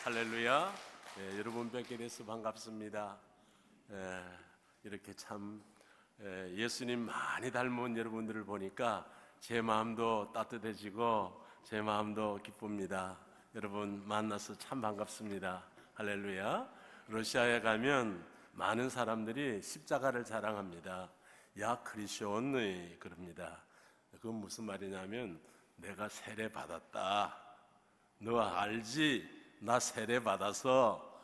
할렐루야. 여러분 뵙게 돼서 반갑습니다. 이렇게 참 예수님 많이 닮은 여러분들을 보니까 제 마음도 따뜻해지고 제 마음도 기쁩니다. 여러분 만나서 참 반갑습니다. 할렐루야. 러시아에 가면 많은 사람들이 십자가를 자랑합니다. 야 크리스천이 그럽니다. 그건 무슨 말이냐면 내가 세례 받았다. 너 알지? 나 세례 받아서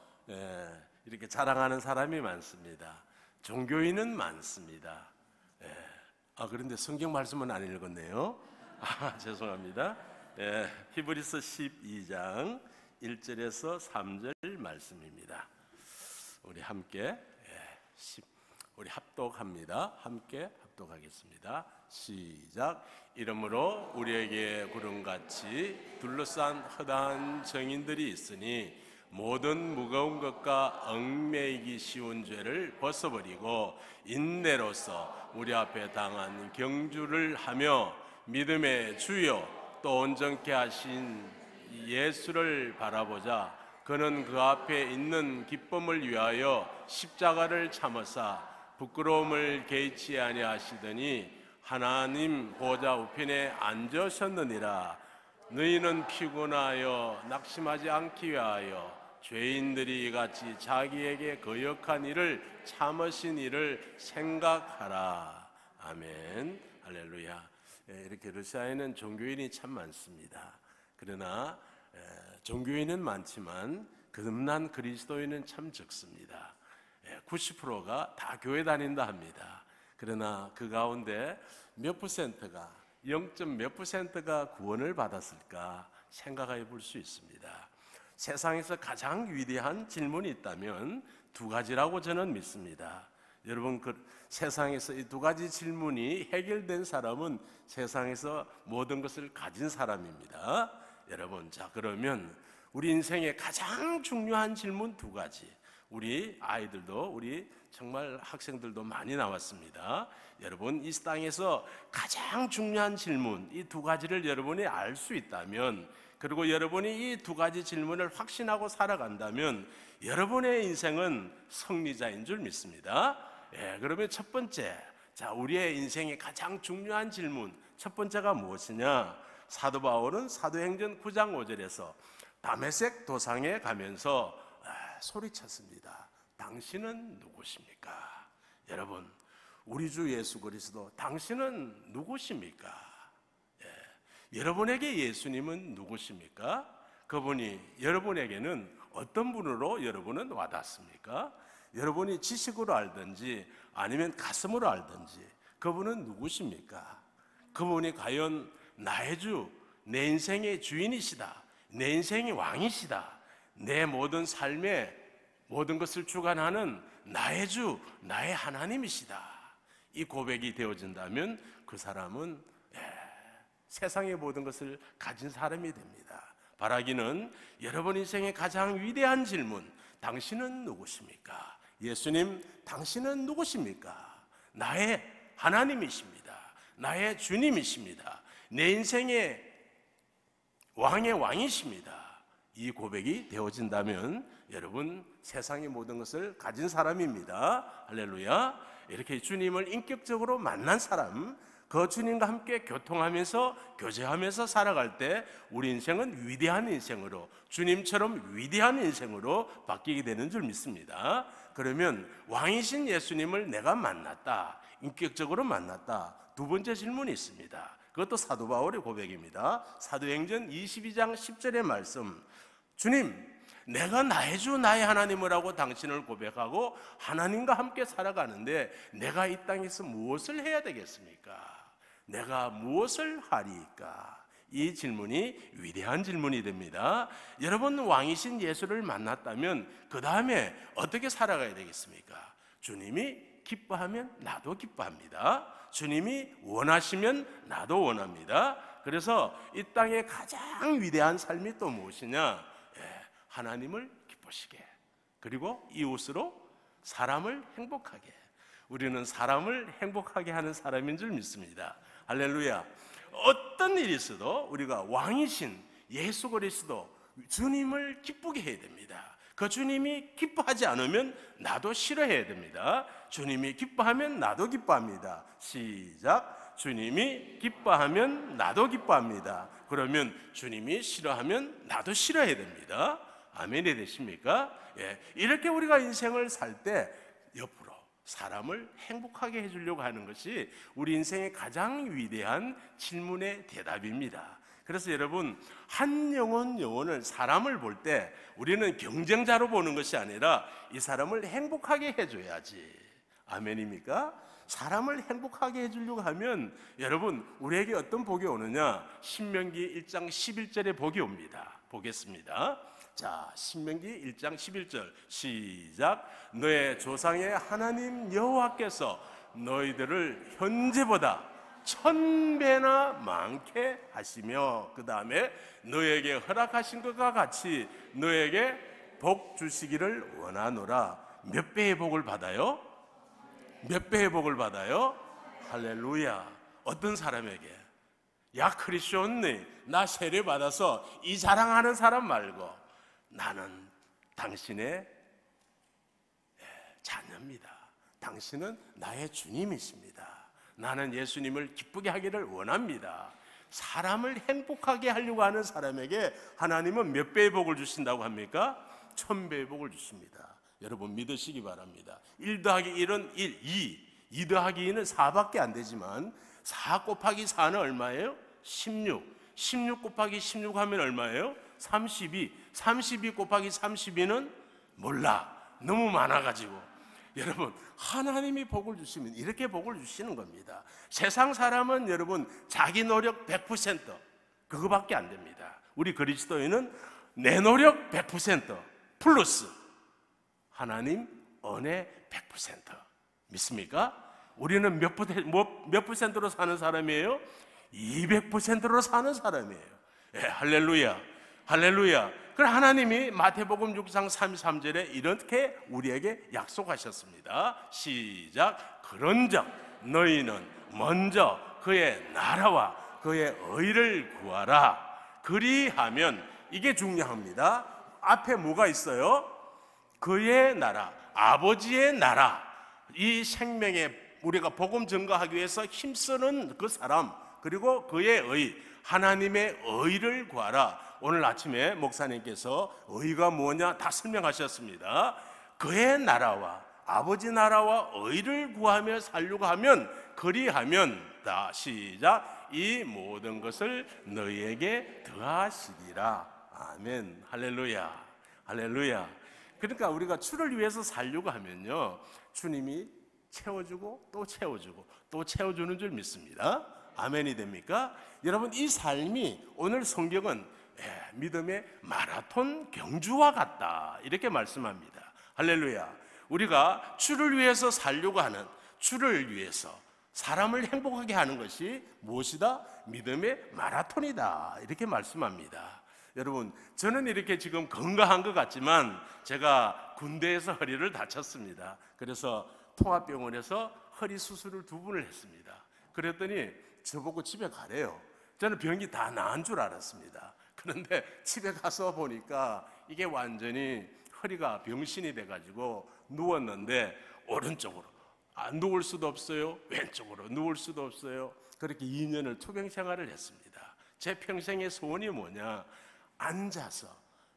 이렇게 자랑하는 사람이 많습니다. 종교인은 많습니다. 그런데 성경 말씀은 안 읽었네요. 죄송합니다. 히브리서 12장 1절에서 3절 말씀입니다. 우리 함께 우리 합독합니다. 함께 합독하겠습니다. 시작. 이러므로 우리에게 구름같이 둘러싼 허다한 정인들이 있으니 모든 무거운 것과 얽매이기 쉬운 죄를 벗어버리고 인내로서 우리 앞에 당한 경주를 하며 믿음의 주요 또 온전케 하신 예수를 바라보자. 그는 그 앞에 있는 기쁨을 위하여 십자가를 참으사 부끄러움을 개의치 아니하시더니 하나님 보좌 우편에 앉으셨느니라. 너희는 피곤하여 낙심하지 않기 위하여 죄인들이 같이 자기에게 거역한 일을 참으신 일을 생각하라. 아멘. 할렐루야. 이렇게 러시아에는 종교인이 참 많습니다. 그러나 종교인은 많지만 거듭난 그리스도인은 참 적습니다. 90%가 다 교회 다닌다 합니다. 그러나 그 가운데 몇 퍼센트가 0몇 퍼센트가 구원을 받았을까 생각해 볼 수 있습니다. 세상에서 가장 위대한 질문이 있다면 두 가지라고 저는 믿습니다. 여러분, 세상에서 이 두 가지 질문이 해결된 사람은 세상에서 모든 것을 가진 사람입니다. 여러분, 자 그러면 우리 인생의 가장 중요한 질문 두 가지. 우리 아이들도 우리 정말 학생들도 많이 나왔습니다. 여러분, 이 땅에서 가장 중요한 질문 이 두 가지를 여러분이 알 수 있다면, 그리고 여러분이 이 두 가지 질문을 확신하고 살아간다면 여러분의 인생은 승리자인 줄 믿습니다. 그러면 첫 번째, 자 우리의 인생의 가장 중요한 질문 첫 번째가 무엇이냐? 사도 바울은 사도행전 9장 5절에서 다메섹 도상에 가면서 소리쳤습니다. 당신은 누구십니까? 여러분, 우리 주 예수 그리스도 당신은 누구십니까? 여러분에게 예수님은 누구십니까? 그분이 여러분에게는 어떤 분으로 여러분은 와닿습니까? 여러분이 지식으로 알든지 아니면 가슴으로 알든지 그분은 누구십니까? 그분이 과연 나의 주, 내 인생의 주인이시다, 내 인생의 왕이시다, 내 모든 삶의 모든 것을 주관하는 나의 주, 나의 하나님이시다, 이 고백이 되어진다면 그 사람은 세상의 모든 것을 가진 사람이 됩니다. 바라기는 여러분 인생의 가장 위대한 질문, 당신은 누구십니까? 예수님, 당신은 누구십니까? 나의 하나님이십니다. 나의 주님이십니다. 내 인생의 왕의 왕이십니다. 이 고백이 되어진다면 여러분 세상의 모든 것을 가진 사람입니다. 할렐루야. 이렇게 주님을 인격적으로 만난 사람, 그 주님과 함께 교통하면서 교제하면서 살아갈 때 우리 인생은 위대한 인생으로, 주님처럼 위대한 인생으로 바뀌게 되는 줄 믿습니다. 그러면 왕이신 예수님을 내가 만났다, 인격적으로 만났다. 두 번째 질문이 있습니다. 그것도 사도 바울의 고백입니다. 사도행전 22장 10절의 말씀, 주님, 내가 나의 주 나의 하나님을 하고 당신을 고백하고 하나님과 함께 살아가는데 내가 이 땅에서 무엇을 해야 되겠습니까? 내가 무엇을 하리까? 이 질문이 위대한 질문이 됩니다. 여러분, 왕이신 예수를 만났다면 그 다음에 어떻게 살아가야 되겠습니까? 주님이 기뻐하면 나도 기뻐합니다. 주님이 원하시면 나도 원합니다. 그래서 이 땅의 가장 위대한 삶이 또 무엇이냐? 하나님을 기쁘시게, 그리고 이웃으로 사람을 행복하게. 우리는 사람을 행복하게 하는 사람인 줄 믿습니다. 할렐루야. 어떤 일이 있어도 우리가 왕이신 예수 그리스도 주님을 기쁘게 해야 됩니다. 그 주님이 기뻐하지 않으면 나도 싫어해야 됩니다. 주님이 기뻐하면 나도 기뻐합니다. 시작. 주님이 기뻐하면 나도 기뻐합니다. 그러면 주님이 싫어하면 나도 싫어해야 됩니다. 아멘이 되십니까? 예, 이렇게 우리가 인생을 살 때 옆으로 사람을 행복하게 해주려고 하는 것이 우리 인생의 가장 위대한 질문의 대답입니다. 그래서 여러분, 한 영혼을 사람을 볼 때 우리는 경쟁자로 보는 것이 아니라 이 사람을 행복하게 해줘야지. 아멘입니까? 사람을 행복하게 해주려고 하면 여러분, 우리에게 어떤 복이 오느냐? 신명기 1장 11절에 복이 옵니다. 보겠습니다. 자, 신명기 1장 11절 시작. 너의 조상의 하나님 여호와께서 너희들을 현재보다 1000배나 많게 하시며 그 다음에 너에게 허락하신 것과 같이 너에게 복 주시기를 원하노라. 몇 배의 복을 받아요? 몇 배의 복을 받아요? 할렐루야. 어떤 사람에게? 야, 크리스천네, 나 세례 받아서 이 자랑하는 사람 말고 나는 당신의 자녀입니다. 당신은 나의 주님이십니다. 나는 예수님을 기쁘게 하기를 원합니다. 사람을 행복하게 하려고 하는 사람에게 하나님은 몇 배의 복을 주신다고 합니까? 1000배의 복을 주십니다. 여러분 믿으시기 바랍니다. 1 더하기 1은 1, 2 더하기 2는 4밖에 안 되지만 4 곱하기 4는 얼마예요? 16 곱하기 16 하면 얼마예요? 32 곱하기 32는 몰라, 너무 많아가지고. 여러분, 하나님이 복을 주시면 이렇게 복을 주시는 겁니다. 세상 사람은 여러분 자기 노력 100% 그거밖에 안 됩니다. 우리 그리스도인은 내 노력 100% 플러스 하나님 은혜 100% 믿습니까? 우리는 몇 퍼센트로 사는 사람이에요? 200%로 사는 사람이에요. 예, 할렐루야, 할렐루야. 그럼 하나님이 마태복음 6장 33절에 이렇게 우리에게 약속하셨습니다. 시작. 그런즉 너희는 먼저 그의 나라와 그의 의를 구하라. 그리하면, 이게 중요합니다. 앞에 뭐가 있어요? 그의 나라, 아버지의 나라. 이 생명에 우리가 복음 전가하기 위해서 힘쓰는 그 사람, 그리고 그의 의, 하나님의 의를 구하라. 오늘 아침에 목사님께서 의가 뭐냐 다 설명하셨습니다. 그의 나라와 아버지 나라와 의를 구하며 살려고 하면, 그리하면, 다 시작, 이 모든 것을 너희에게 더하시리라. 아멘. 할렐루야, 할렐루야. 그러니까 우리가 주를 위해서 살려고 하면요, 주님이 채워주고 또 채워주고 또 채워주는 줄 믿습니다. 아멘이 됩니까? 여러분, 이 삶이 오늘 성경은 믿음의 마라톤 경주와 같다 이렇게 말씀합니다. 할렐루야. 우리가 주를 위해서 살려고 하는, 주를 위해서 사람을 행복하게 하는 것이 무엇이다? 믿음의 마라톤이다 이렇게 말씀합니다. 여러분, 저는 이렇게 지금 건강한 것 같지만 제가 군대에서 허리를 다쳤습니다. 그래서 통합병원에서 허리 수술을 2번을 했습니다. 그랬더니 저보고 집에 가래요. 저는 병이 다 나은 줄 알았습니다. 그런데 집에 가서 보니까 이게 완전히 허리가 병신이 돼가지고 누웠는데 오른쪽으로 누울 수도 없어요, 왼쪽으로 누울 수도 없어요. 그렇게 2년을 투병 생활을 했습니다. 제 평생의 소원이 뭐냐? 앉아서,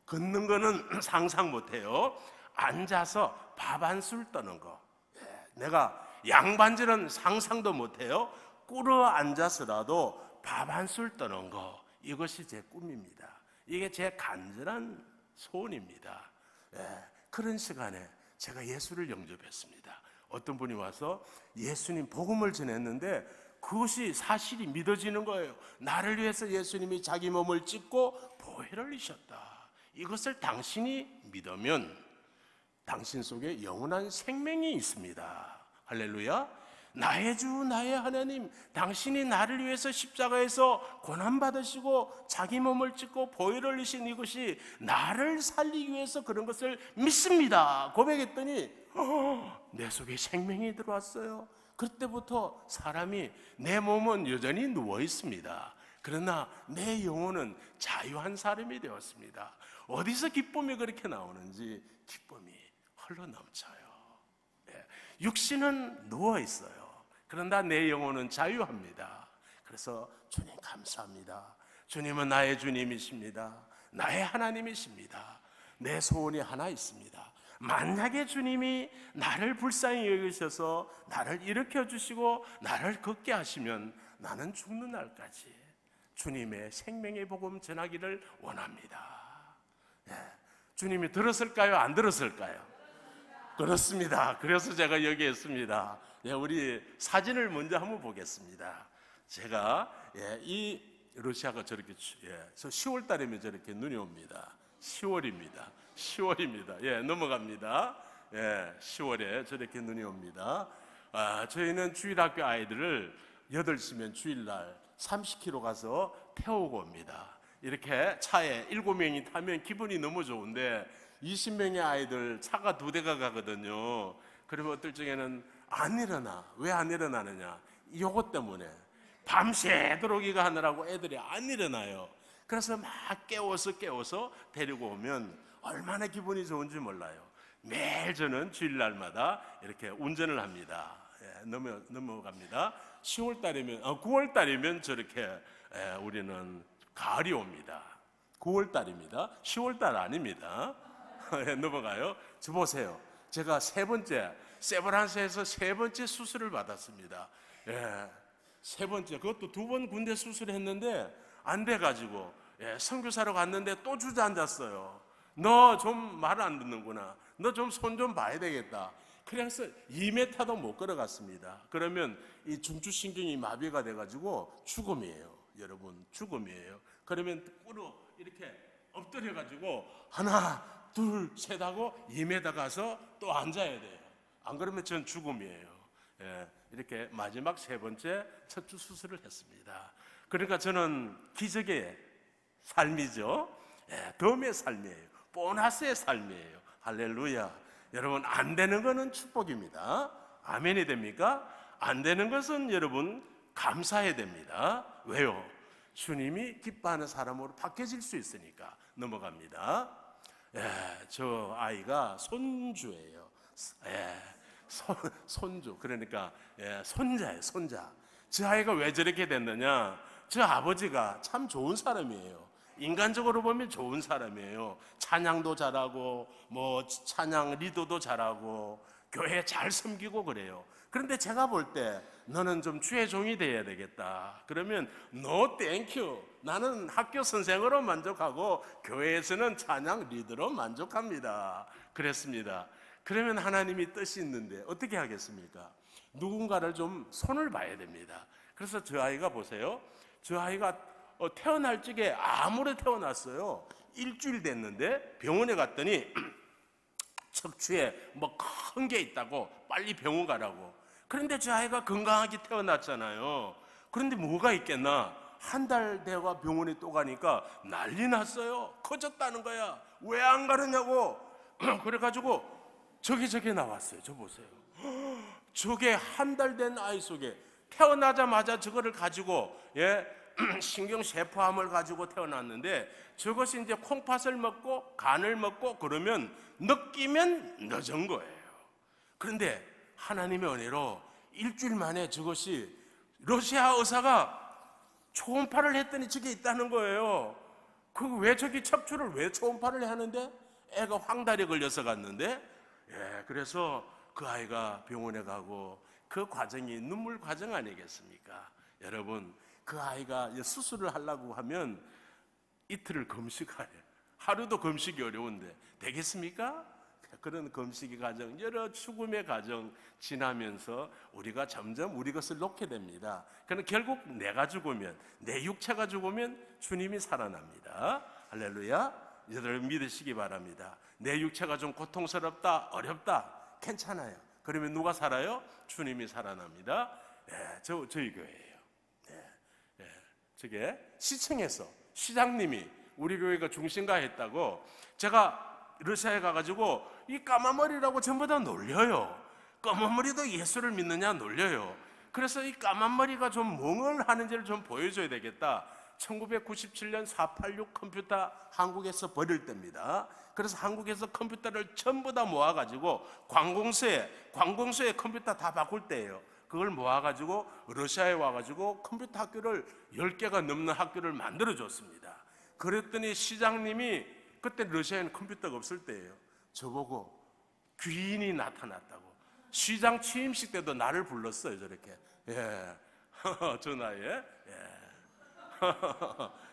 걷는 거는 상상 못해요. 앉아서 밥 한 술 떠는 거. 내가 양반질은 상상도 못해요. 꿇어 앉아서라도 밥 한 술 떠는 거, 이것이 제 꿈입니다. 이게 제 간절한 소원입니다. 그런 시간에 제가 예수를 영접했습니다. 어떤 분이 와서 예수님 복음을 전했는데 그것이 사실이 믿어지는 거예요. 나를 위해서 예수님이 자기 몸을 찢고 보혈을 흘리셨다. 이것을 당신이 믿으면 당신 속에 영원한 생명이 있습니다. 할렐루야. 나의 주 나의 하나님, 당신이 나를 위해서 십자가에서 고난받으시고 자기 몸을 찢고 보혈을 흘리신 이것이 나를 살리기 위해서 그런 것을 믿습니다 고백했더니 내 속에 생명이 들어왔어요. 그때부터 사람이, 내 몸은 여전히 누워 있습니다. 그러나 내 영혼은 자유한 사람이 되었습니다. 어디서 기쁨이 그렇게 나오는지 기쁨이 흘러넘쳐요. 육신은 누워 있어요. 그러나 내 영혼은 자유합니다. 그래서 주님 감사합니다. 주님은 나의 주님이십니다. 나의 하나님이십니다. 내 소원이 하나 있습니다. 만약에 주님이 나를 불쌍히 여기셔서 나를 일으켜 주시고 나를 걷게 하시면 나는 죽는 날까지 주님의 생명의 복음 전하기를 원합니다. 주님이 들었을까요? 안 들었을까요? 그렇습니다. 그래서 제가 여기 있습니다. 우리 사진을 먼저 한번 보겠습니다. 제가 이 러시아가 저렇게 10월 달이면 저렇게 눈이 옵니다. 10월입니다. 10월입니다. 넘어갑니다. 10월에 저렇게 눈이 옵니다. 저희는 주일학교 아이들을 8시면 주일날 30km 가서 태우고 옵니다. 이렇게 차에 7명이 타면 기분이 너무 좋은데 20명의 아이들 차가 2대가 가거든요. 그러면 어떨 적에는 안 일어나. 왜 안 일어나느냐? 요것 때문에 밤새도록 이거 하느라고 애들이 안 일어나요. 그래서 막 깨워서 데리고 오면 얼마나 기분이 좋은지 몰라요. 매일 저는 주일날마다 이렇게 운전을 합니다. 넘어갑니다. 9월 달이면 저렇게 우리는 가을이 옵니다. 9월 달입니다. 10월 달 아닙니다. 넘어가요. 저 보세요. 제가 세브란스에서 3번째 수술을 받았습니다. 3번째, 그것도 2번 군대 수술했는데 안 돼가지고 선교사로 갔는데 또 주저앉았어요. 너 좀 말 안 듣는구나. 너 좀 손 좀 봐야 되겠다. 그래서 2m도 못 걸어갔습니다. 그러면 이 중추신경이 마비가 돼가지고 죽음이에요. 여러분, 죽음이에요. 그러면 꿇어 이렇게 엎드려가지고 하나, 둘, 셋 하고 2m 가서 또 앉아야 돼요. 안 그러면 전 죽음이에요. 이렇게 마지막 3번째 척추 수술을 했습니다. 그러니까 저는 기적의 삶이죠. 덤의 삶이에요. 보너스의 삶이에요. 할렐루야. 여러분, 안 되는 것은 축복입니다. 아멘이 됩니까? 안 되는 것은 여러분 감사해야 됩니다. 왜요? 주님이 기뻐하는 사람으로 바뀌어질 수 있으니까. 넘어갑니다. 저 아이가 손주예요. 손주. 그러니까 손자예요. 손자. 저 아이가 왜 저렇게 됐느냐? 저 아버지가 참 좋은 사람이에요. 인간적으로 보면 좋은 사람이에요. 찬양도 잘하고 뭐 찬양 리더도 잘하고 교회 잘 섬기고 그래요. 그런데 제가 볼 때 너는 좀 주의 종이 돼야 되겠다. 그러면 No thank you. 나는 학교 선생으로 만족하고 교회에서는 찬양 리더로 만족합니다. 그랬습니다. 그러면 하나님이 뜻이 있는데 어떻게 하겠습니까? 누군가를 좀 손을 봐야 됩니다. 그래서 저 아이가 보세요. 저 아이가 태어날 적에 암으로 태어났어요. 일주일 됐는데 병원에 갔더니 척추에 뭐 큰 게 있다고 빨리 병원 가라고. 그런데 저 아이가 건강하게 태어났잖아요. 그런데 뭐가 있겠나? 한 달 돼가 병원에 또 가니까 난리 났어요. 커졌다는 거야. 왜 안 가느냐고. 그래가지고 저게 나왔어요. 저 보세요. 저게 한 달 된 아이 속에 태어나자마자 저거를 가지고 신경 세포암을 가지고 태어났는데 저것이 이제 콩팥을 먹고 간을 먹고 그러면 느끼면 늦은 거예요. 그런데 하나님의 은혜로 일주일 만에 저것이 러시아 의사가 초음파를 했더니 저게 있다는 거예요. 왜 저기 척추를 왜 초음파를 하는데 애가 황달에 걸려서 갔는데 그래서 그 아이가 병원에 가고 그 과정이 눈물 과정 아니겠습니까? 여러분, 그 아이가 수술을 하려고 하면 이틀을 금식하래. 하루도 금식이 어려운데 되겠습니까? 그런 금식의 과정, 여러 죽음의 과정 지나면서 우리가 점점 우리 것을 놓게 됩니다. 그러나 결국 내가 죽으면, 내 육체가 죽으면 주님이 살아납니다. 할렐루야. 여러분 믿으시기 바랍니다. 내 육체가 좀 고통스럽다, 어렵다, 괜찮아요. 그러면 누가 살아요? 주님이 살아납니다. 저희 교회예요. 저게 시청에서 시장님이 우리 교회가 중심가 했다고, 제가 러시아에 가가지고 이 까만 머리라고 전부 다 놀려요. 까만 머리도 예수를 믿느냐 놀려요. 그래서 이 까만 머리가 좀 뭘 하는지를 좀 보여줘야 되겠다. 1997년 486 컴퓨터 한국에서 버릴 때입니다. 그래서 한국에서 컴퓨터를 전부 다 모아가지고 관공서에 컴퓨터 다 바꿀 때예요. 그걸 모아가지고 러시아에 와가지고 컴퓨터 학교를 10개가 넘는 학교를 만들어줬습니다. 그랬더니 시장님이 그때 러시아에는 컴퓨터가 없을 때예요. 저보고 귀인이 나타났다고. 시장 취임식 때도 나를 불렀어요. 저렇게. 예. 저 나이에. 예.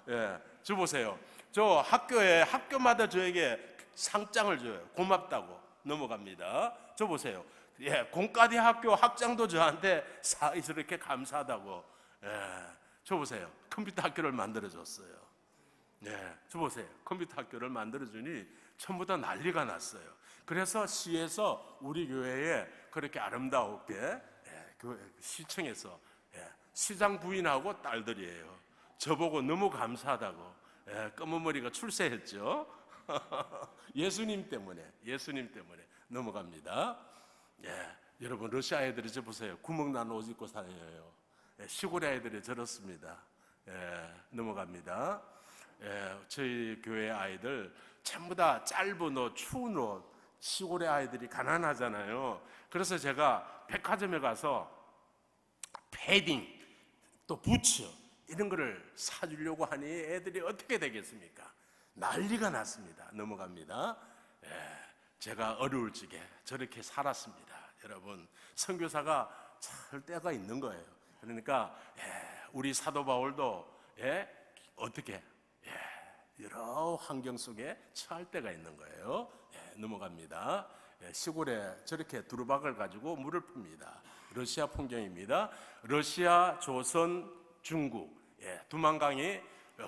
예. 저 보세요. 저 학교마다 저에게 상장을 줘요. 고맙다고. 넘어갑니다. 저 보세요. 예. 공과대 학교 학장도 저한테 저렇게 감사하다고. 예. 저 보세요. 컴퓨터 학교를 만들어줬어요. 예. 저 보세요. 컴퓨터 학교를 만들어주니 전부 다 난리가 났어요. 그래서 시에서 우리 교회에 그렇게 아름다웠게 시청에서 시장 부인하고 딸들이에요. 저보고 너무 감사하다고. 검은 머리가 출세했죠. 예수님 때문에 넘어갑니다. 여러분 러시아 애들이 저 보세요. 구멍 난 옷 입고 다녀요. 시골의 아이들이 저렇습니다. 넘어갑니다. 저희 교회 아이들 전부 다 짧은 옷, 추운 옷. 시골의 아이들이 가난하잖아요. 그래서 제가 백화점에 가서 패딩, 또 부츠 이런 거를 사주려고 하니 애들이 어떻게 되겠습니까? 난리가 났습니다. 넘어갑니다. 제가 어려울 적에 저렇게 살았습니다. 여러분, 선교사가 살 때가 있는 거예요. 그러니까 우리 사도 바울도 어떻게 여러 환경 속에 처할 때가 있는 거예요. 넘어갑니다. 시골에 저렇게 두루박을 가지고 물을 풉니다. 러시아 풍경입니다. 러시아, 조선, 중국 두만강이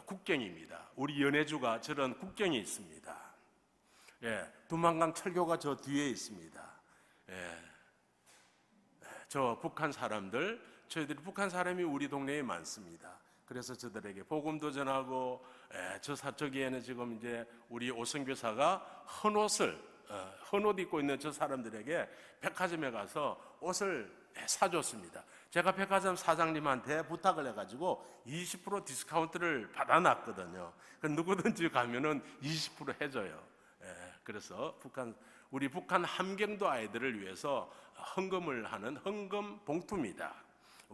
국경입니다. 우리 연해주가 저런 국경이 있습니다. 두만강 철교가 저 뒤에 있습니다. 저 북한 사람들, 저희들이 북한 사람이 우리 동네에 많습니다. 그래서 저들에게 복음도 전하고, 저기에는 지금 이제 우리 오선교사가 헌 옷 입고 있는 저 사람들에게 백화점에 가서 옷을 사줬습니다. 제가 백화점 사장님한테 부탁을 해가지고 20% 디스카운트를 받아놨거든요. 누구든지 가면은 20% 해줘요. 그래서 우리 북한 함경도 아이들을 위해서 헌금을 하는 헌금 봉투입니다.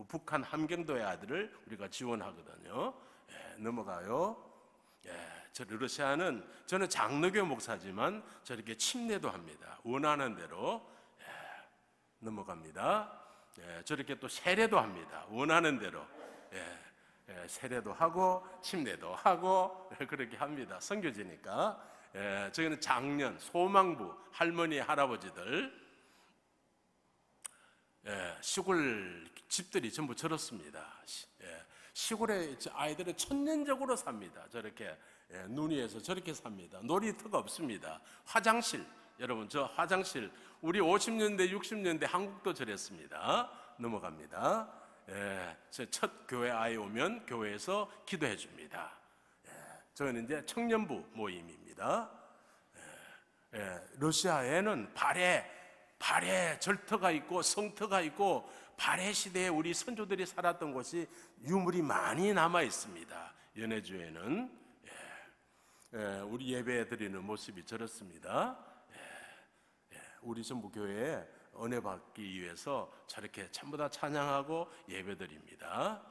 북한 함경도의 아들을 우리가 지원하거든요. 넘어가요. 저 러시아는 저는 장로교 목사지만 저렇게 침례도 합니다. 원하는 대로. 넘어갑니다. 저렇게 또 세례도 합니다. 원하는 대로. 세례도 하고 침례도 하고 그렇게 합니다. 선교지니까. 저기는 장년, 소망부, 할머니, 할아버지들. 시골 집들이 전부 저렇습니다. 시골에 아이들은 천년적으로 삽니다. 저렇게 눈 위에서 저렇게 삽니다. 놀이터가 없습니다. 화장실, 여러분 저 화장실 우리 50년대 60년대 한국도 저랬습니다. 넘어갑니다. 첫 교회 아이 오면 교회에서 기도해 줍니다. 저는 이제 청년부 모임입니다. 러시아에는 발해 절터가 있고 성터가 있고 발해 시대에 우리 선조들이 살았던 곳이 유물이 많이 남아 있습니다. 연해주에는 우리 예배 드리는 모습이 저렇습니다. 우리 전부 교회에 은혜 받기 위해서 저렇게 전부 다 찬양하고 예배 드립니다.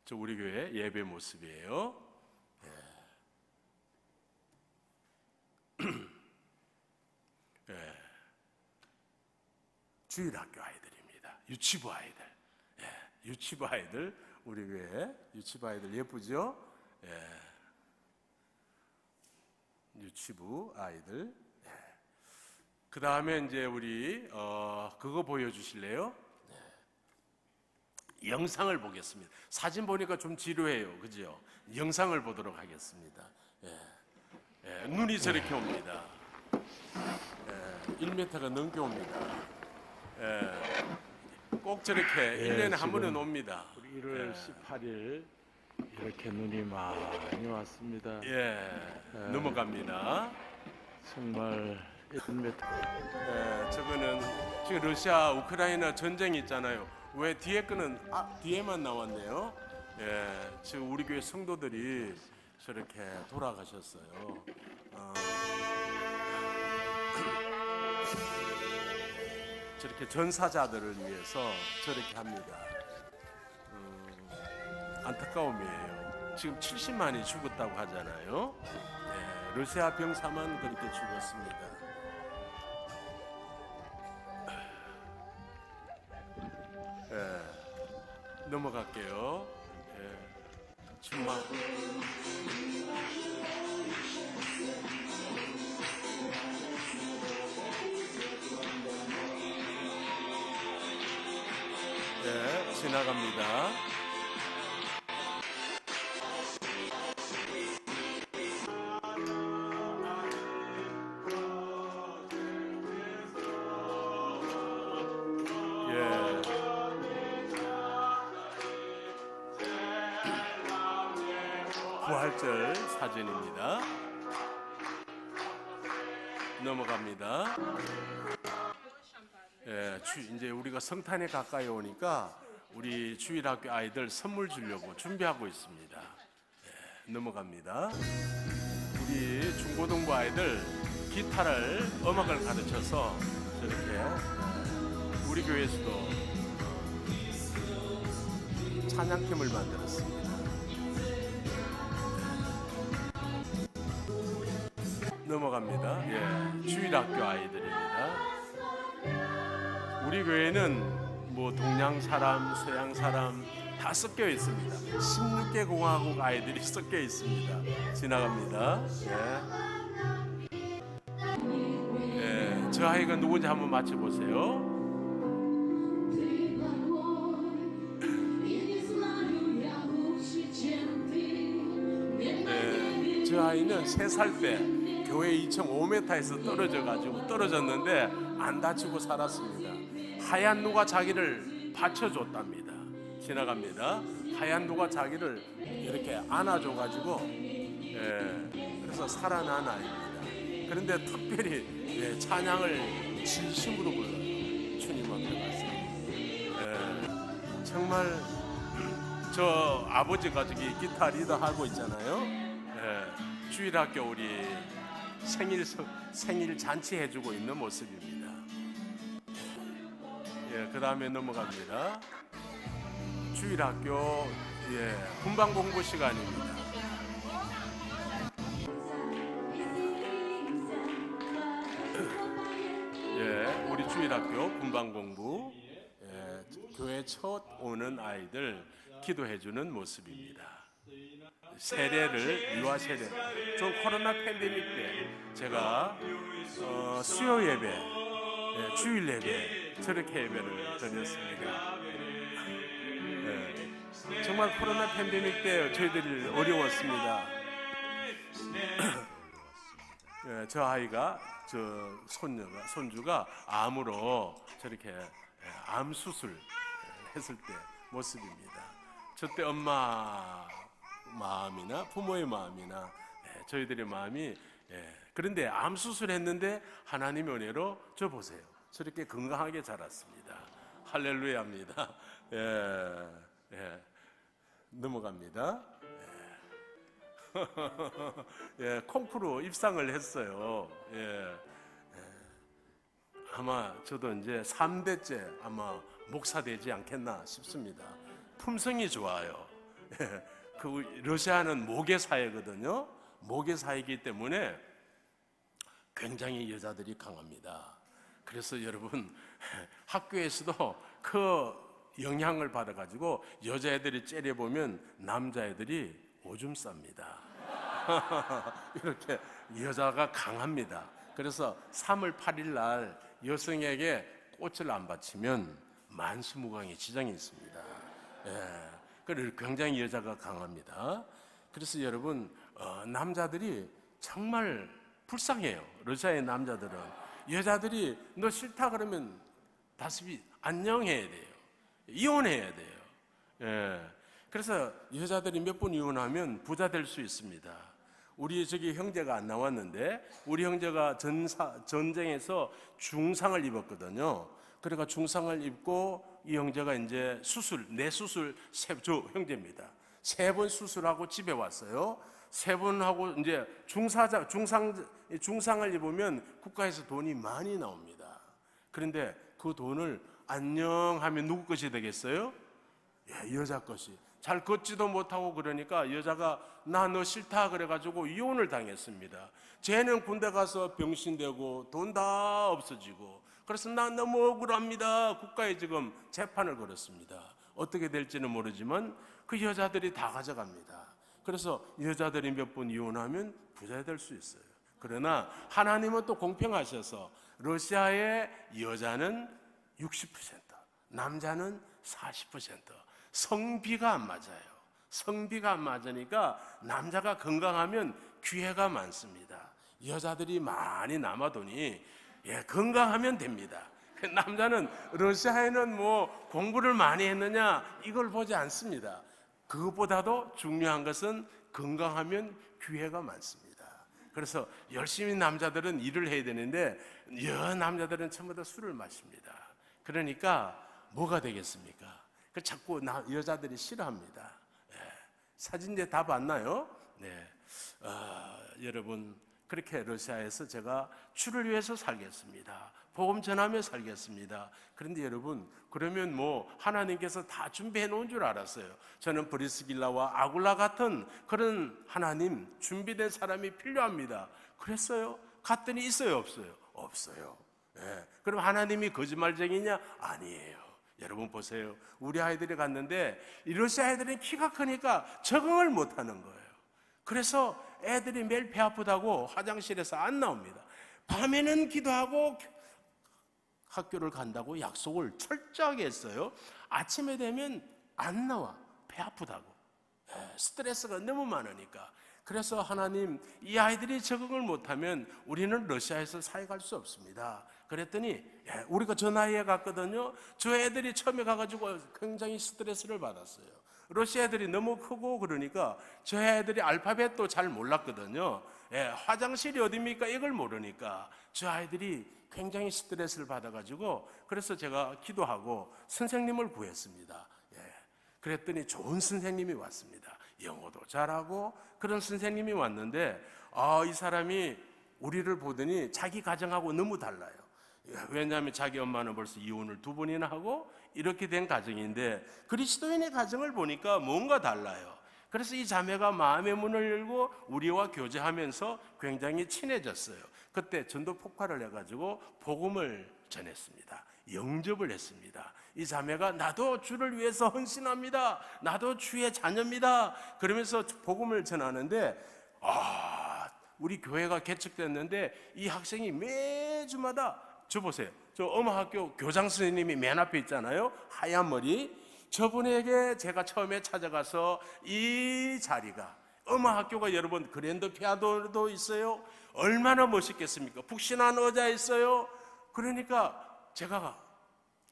저 우리 교회 예배 모습이에요. 주일학교 아이들입니다. 유치부 아이들. 유치부 아이들, 우리 교회 유치부 아이들 예쁘죠? 유치부 아이들. 그 다음에 이제 우리 그거 보여주실래요? 영상을 보겠습니다. 사진 보니까 좀 지루해요, 그죠? 영상을 보도록 하겠습니다. 눈이 저렇게 옵니다. 1m가 넘게 옵니다. 꼭 저렇게 1년에 한 번은 옵니다. 1월 18일 이렇게 눈이 많이 왔습니다. 넘어갑니다. 정말 1m. 저거는 지금 러시아 우크라이나 전쟁이 있잖아요. 왜 뒤에 거는 뒤에만 나왔네요. 예, 지금 우리 교회 성도들이 저렇게 돌아가셨어요. 저렇게 전사자들을 위해서 저렇게 합니다. 안타까움이에요. 지금 70만이 죽었다고 하잖아요. 네, 러시아 병사만 그렇게 죽었습니다. 네, 넘어갈게요. 정말 네, 지나갑니다. 부활절 사진입니다. 넘어갑니다. 예, 이제 우리가 성탄에 가까이 오니까 우리 주일학교 아이들 선물 주려고 준비하고 있습니다. 예, 넘어갑니다. 우리 중고등부 아이들 기타를 음악을 가르쳐서 저렇게 우리 교회에서도 찬양팀을 만들었습니다. 넘어갑니다. 예, 주일학교 아이들입니다. 우리 교회는 뭐 동양 사람, 서양 사람 다 섞여 있습니다. 16개 공화국 아이들이 섞여 있습니다. 지나갑니다. 예, 저 아이가 누군지 한번 맞춰보세요. 예, 저 아이는 3살 때 교회 2.5m에서 떨어졌는데 안 다치고 살았습니다. 하얀 누가 자기를 받쳐줬답니다. 지나갑니다. 하얀 누가 자기를 이렇게 안아줘가지고 그래서 살아난 아이입니다. 그런데 특별히 찬양을 진심으로 불러요. 주님 앞에 가서 정말 저 아버지가 저기 기타 리더 하고 있잖아요. 주일학교 우리 생일 잔치 해주고 있는 모습입니다. 그 다음에 넘어갑니다. 주일학교 분방 공부 시간입니다. 우리 주일학교 분방 공부 교회 첫 오는 아이들 기도해주는 모습입니다. 세례를 유아 세례. 전 코로나 팬데믹 때 제가 수요 예배, 주일 예배 저렇게 예배를 드렸습니다. 정말 코로나 팬데믹 때 저희들이 어려웠습니다. 저 아이가 저 손주가 암으로 저렇게 암 수술 했을 때 모습입니다. 저때 엄마 마음이나 부모의 마음이나 저희들의 마음이 그런데 암 수술했는데 하나님의 은혜로 저 보세요. 저렇게 건강하게 자랐습니다. 할렐루야입니다. 넘어갑니다. 콩쿠르 입상을 했어요. 아마 저도 이제 3대째 아마 목사 되지 않겠나 싶습니다. 품성이 좋아요. 그 러시아는 모계 사회거든요. 모계 사회이기 때문에 굉장히 여자들이 강합니다. 그래서 여러분 학교에서도 그 영향을 받아가지고 여자애들이 째려보면 남자애들이 오줌 쌉니다. 이렇게 여자가 강합니다. 그래서 3월 8일 날 여성에게 꽃을 안 바치면 만수무강의 지장이 있습니다. 그래서 굉장히 여자가 강합니다. 그래서 여러분 남자들이 정말 불쌍해요. 러시아의 남자들은 여자들이 너 싫다 그러면 다시 안녕해야 돼요. 이혼해야 돼요. 그래서 여자들이 몇 번 이혼하면 부자 될 수 있습니다. 우리 저기 형제가 안 나왔는데 우리 형제가 전쟁에서 중상을 입었거든요. 그러니까 중상을 입고 이 형제가 이제 내 수술 저 형제입니다. 3번 수술하고 집에 왔어요. 3번 하고 이제 중상을 입으면 국가에서 돈이 많이 나옵니다. 그런데 그 돈을 안녕하면 누구 것이 되겠어요? 여자 것이. 잘 걷지도 못하고 그러니까 여자가 나 너 싫다 그래가지고 이혼을 당했습니다. 쟤는 군대 가서 병신되고 돈 다 없어지고, 그래서 나 너무 억울합니다. 국가에 지금 재판을 걸었습니다. 어떻게 될지는 모르지만 그 여자들이 다 가져갑니다. 그래서 여자들이 몇 번 이혼하면 부자 될 수 있어요. 그러나 하나님은 또 공평하셔서 러시아의 여자는 60%, 남자는 40%. 성비가 안 맞아요. 성비가 안 맞으니까 남자가 건강하면 기회가 많습니다. 여자들이 많이 남아도니 건강하면 됩니다. 남자는 러시아에는 뭐 공부를 많이 했느냐 이걸 보지 않습니다. 그것보다도 중요한 것은 건강하면 기회가 많습니다. 그래서 열심히 남자들은 일을 해야 되는데 남자들은 전부 다 술을 마십니다. 그러니까 뭐가 되겠습니까? 자꾸 여자들이 싫어합니다. 사진제 다 봤나요? 여러분, 그렇게 러시아에서 제가 주를 위해서 살겠습니다. 복음 전하며 살겠습니다. 그런데 여러분, 그러면 뭐 하나님께서 다 준비해 놓은 줄 알았어요. 저는 브리스길라와 아굴라 같은 그런 하나님 준비된 사람이 필요합니다. 그랬어요? 갔더니 있어요, 없어요? 없어요. 그럼 하나님이 거짓말쟁이냐? 아니에요. 여러분 보세요. 우리 아이들이 갔는데 이 러시아 애들은 키가 크니까 적응을 못하는 거예요. 그래서 애들이 매일 배 아프다고 화장실에서 안 나옵니다. 밤에는 기도하고 학교를 간다고 약속을 철저하게 했어요. 아침에 되면 안 나와. 배 아프다고. 스트레스가 너무 많으니까. 그래서 하나님, 이 아이들이 적응을 못하면 우리는 러시아에서 사역할 수 없습니다. 그랬더니 우리가 저 나이에 갔거든요. 저 애들이 처음에 가가지고 굉장히 스트레스를 받았어요. 러시아 애들이 너무 크고 그러니까 저 애들이 알파벳도 잘 몰랐거든요. 화장실이 어디입니까? 이걸 모르니까 저 아이들이 굉장히 스트레스를 받아가지고, 그래서 제가 기도하고 선생님을 구했습니다. 그랬더니 좋은 선생님이 왔습니다. 영어도 잘하고 그런 선생님이 왔는데 이 사람이 우리를 보더니 자기 가정하고 너무 달라요. 왜냐하면 자기 엄마는 벌써 이혼을 2번이나 하고 이렇게 된 가정인데 그리스도인의 가정을 보니까 뭔가 달라요. 그래서 이 자매가 마음의 문을 열고 우리와 교제하면서 굉장히 친해졌어요. 그때 전도 폭발을 해가지고 복음을 전했습니다. 영접을 했습니다. 이 자매가 나도 주를 위해서 헌신합니다. 나도 주의 자녀입니다. 그러면서 복음을 전하는데 우리 교회가 개척됐는데 이 학생이 매주마다 저 보세요. 저 어머학교 교장 선생님이 맨 앞에 있잖아요. 하얀 머리. 저분에게 제가 처음에 찾아가서 이 자리가 어머학교가 여러분 그랜드 피아노도 있어요. 얼마나 멋있겠습니까? 푹신한 의자 있어요. 그러니까 제가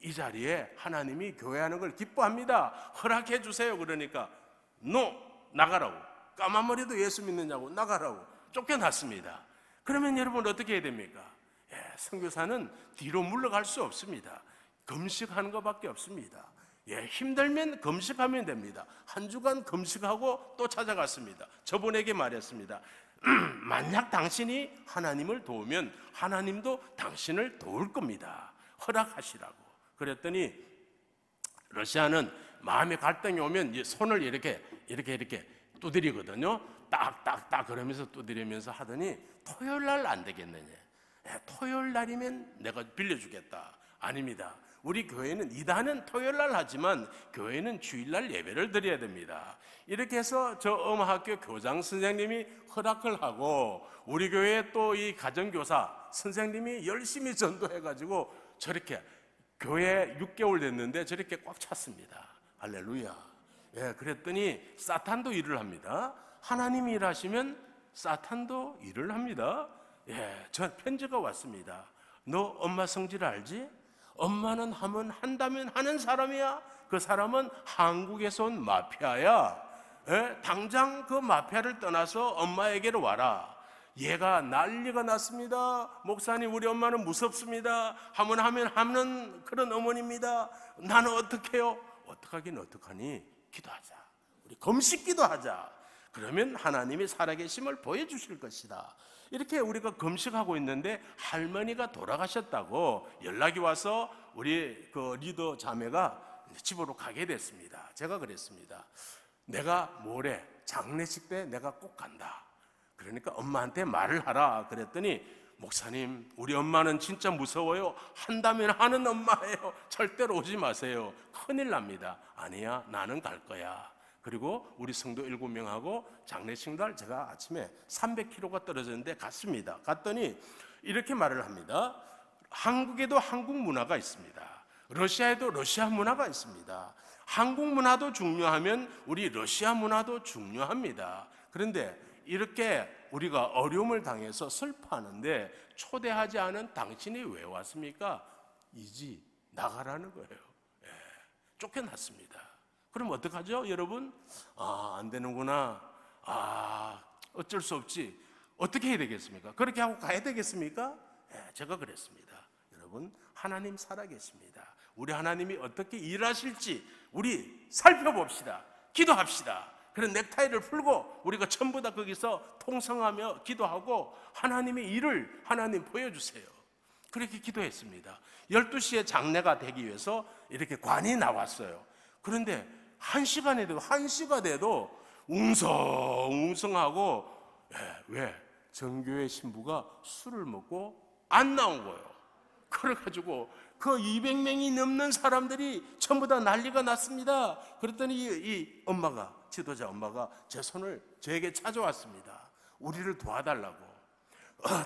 이 자리에 하나님이 교회하는 걸 기뻐합니다. 허락해 주세요. 그러니까 나가라고. 까만 머리도 예수 믿느냐고 나가라고 쫓겨났습니다. 그러면 여러분 어떻게 해야 됩니까? 선교사는 뒤로 물러갈 수 없습니다. 금식하는 것밖에 없습니다. 힘들면 금식하면 됩니다. 한 주간 금식하고 또 찾아갔습니다. 저분에게 말했습니다. 만약 당신이 하나님을 도우면 하나님도 당신을 도울 겁니다. 허락하시라고. 그랬더니 러시아는 마음의 갈등이 오면 손을 이렇게 두드리거든요. 딱딱딱 그러면서 두드리면서 하더니 토요일 날 안 되겠느냐. 토요일 날이면 내가 빌려주겠다. 아닙니다. 우리 교회는 이단은 토요일 날 하지만 교회는 주일 날 예배를 드려야 됩니다. 이렇게 해서 저 어머학교 교장 선생님이 허락을 하고 우리 교회 또 이 가정교사 선생님이 열심히 전도해가지고 저렇게 교회 6개월 됐는데 저렇게 꽉 찼습니다. 할렐루야. 그랬더니 사탄도 일을 합니다. 하나님이 일하시면 사탄도 일을 합니다. 저 편지가 왔습니다. 너 엄마 성질 알지? 엄마는 한다면 하는 사람이야. 그 사람은 한국에서 온 마피아야. 당장 그 마피아를 떠나서 엄마에게로 와라. 얘가 난리가 났습니다. 목사님, 우리 엄마는 무섭습니다. 하면 그런 어머니입니다. 나는 어떻게 해요? 어떡하긴 어떡하니? 기도하자. 우리 금식 기도하자. 그러면 하나님이 살아계심을 보여주실 것이다. 이렇게 우리가 금식하고 있는데 할머니가 돌아가셨다고 연락이 와서 우리 그 리더 자매가 집으로 가게 됐습니다. 제가 그랬습니다. 내가 모레 장례식 때 내가 꼭 간다. 그러니까 엄마한테 말을 하라. 그랬더니 목사님, 우리 엄마는 진짜 무서워요. 한다면 하는 엄마예요. 절대로 오지 마세요. 큰일 납니다. 아니야, 나는 갈 거야. 그리고 우리 성도 7명하고 장례식 날 제가 아침에 300km가 떨어졌는데 갔습니다. 갔더니 이렇게 말을 합니다. 한국에도 한국 문화가 있습니다. 러시아에도 러시아 문화가 있습니다. 한국 문화도 중요하면 우리 러시아 문화도 중요합니다. 그런데 이렇게 우리가 어려움을 당해서 슬퍼하는데 초대하지 않은 당신이 왜 왔습니까? 이지 나가라는 거예요. 예, 쫓겨났습니다. 그럼 어떡하죠, 여러분? 안 되는구나. 어쩔 수 없지. 어떻게 해야 되겠습니까? 그렇게 하고 가야 되겠습니까? 예, 제가 그랬습니다. 여러분, 하나님 살아계십니다. 우리 하나님이 어떻게 일하실지 우리 살펴봅시다. 기도합시다. 그런 넥타이를 풀고 우리가 전부 다 거기서 통성하며 기도하고 하나님의 일을 하나님 보여주세요. 그렇게 기도했습니다. 12시에 장례가 되기 위해서 이렇게 관이 나왔어요. 그런데 1시가 돼도 웅성웅성하고, 왜? 정교회 신부가 술을 먹고 안 나온 거예요. 그래가지고 그 200명이 넘는 사람들이 전부 다 난리가 났습니다. 그랬더니 이 엄마가, 지도자 엄마가 제 손을 저에게 찾아왔습니다. 우리를 도와달라고.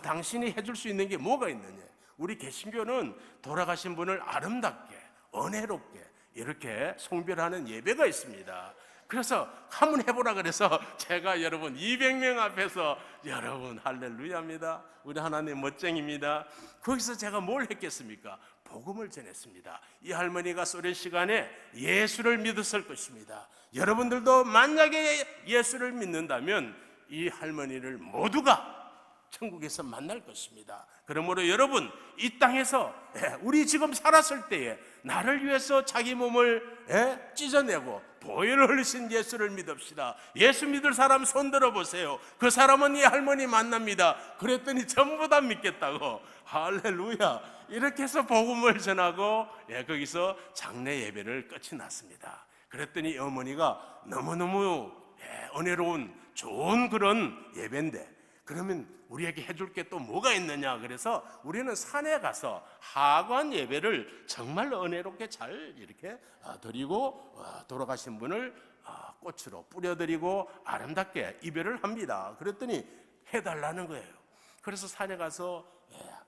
당신이 해줄 수 있는 게 뭐가 있느냐. 우리 개신교는 돌아가신 분을 아름답게 은혜롭게 이렇게 송별하는 예배가 있습니다. 그래서 한번 해보라 그래서 제가 여러분 200명 앞에서 여러분 할렐루야입니다. 우리 하나님 멋쟁입니다. 거기서 제가 뭘 했겠습니까? 복음을 전했습니다. 이 할머니가 소련 시간에 예수를 믿었을 것입니다. 여러분들도 만약에 예수를 믿는다면 이 할머니를 모두가 천국에서 만날 것입니다. 그러므로 여러분, 이 땅에서 우리 지금 살았을 때에 나를 위해서 자기 몸을 찢어내고 보혈을 흘리신 예수를 믿읍시다. 예수 믿을 사람 손 들어보세요. 그 사람은 이 할머니 만납니다. 그랬더니 전부 다 믿겠다고. 할렐루야. 이렇게 해서 복음을 전하고 거기서 장례 예배를 끝이 났습니다. 그랬더니 어머니가 너무너무 은혜로운 좋은 그런 예배인데 그러면 우리에게 해줄 게 또 뭐가 있느냐. 그래서 우리는 산에 가서 하관 예배를 정말 은혜롭게 잘 이렇게 드리고 돌아가신 분을 꽃으로 뿌려드리고 아름답게 이별을 합니다. 그랬더니 해달라는 거예요. 그래서 산에 가서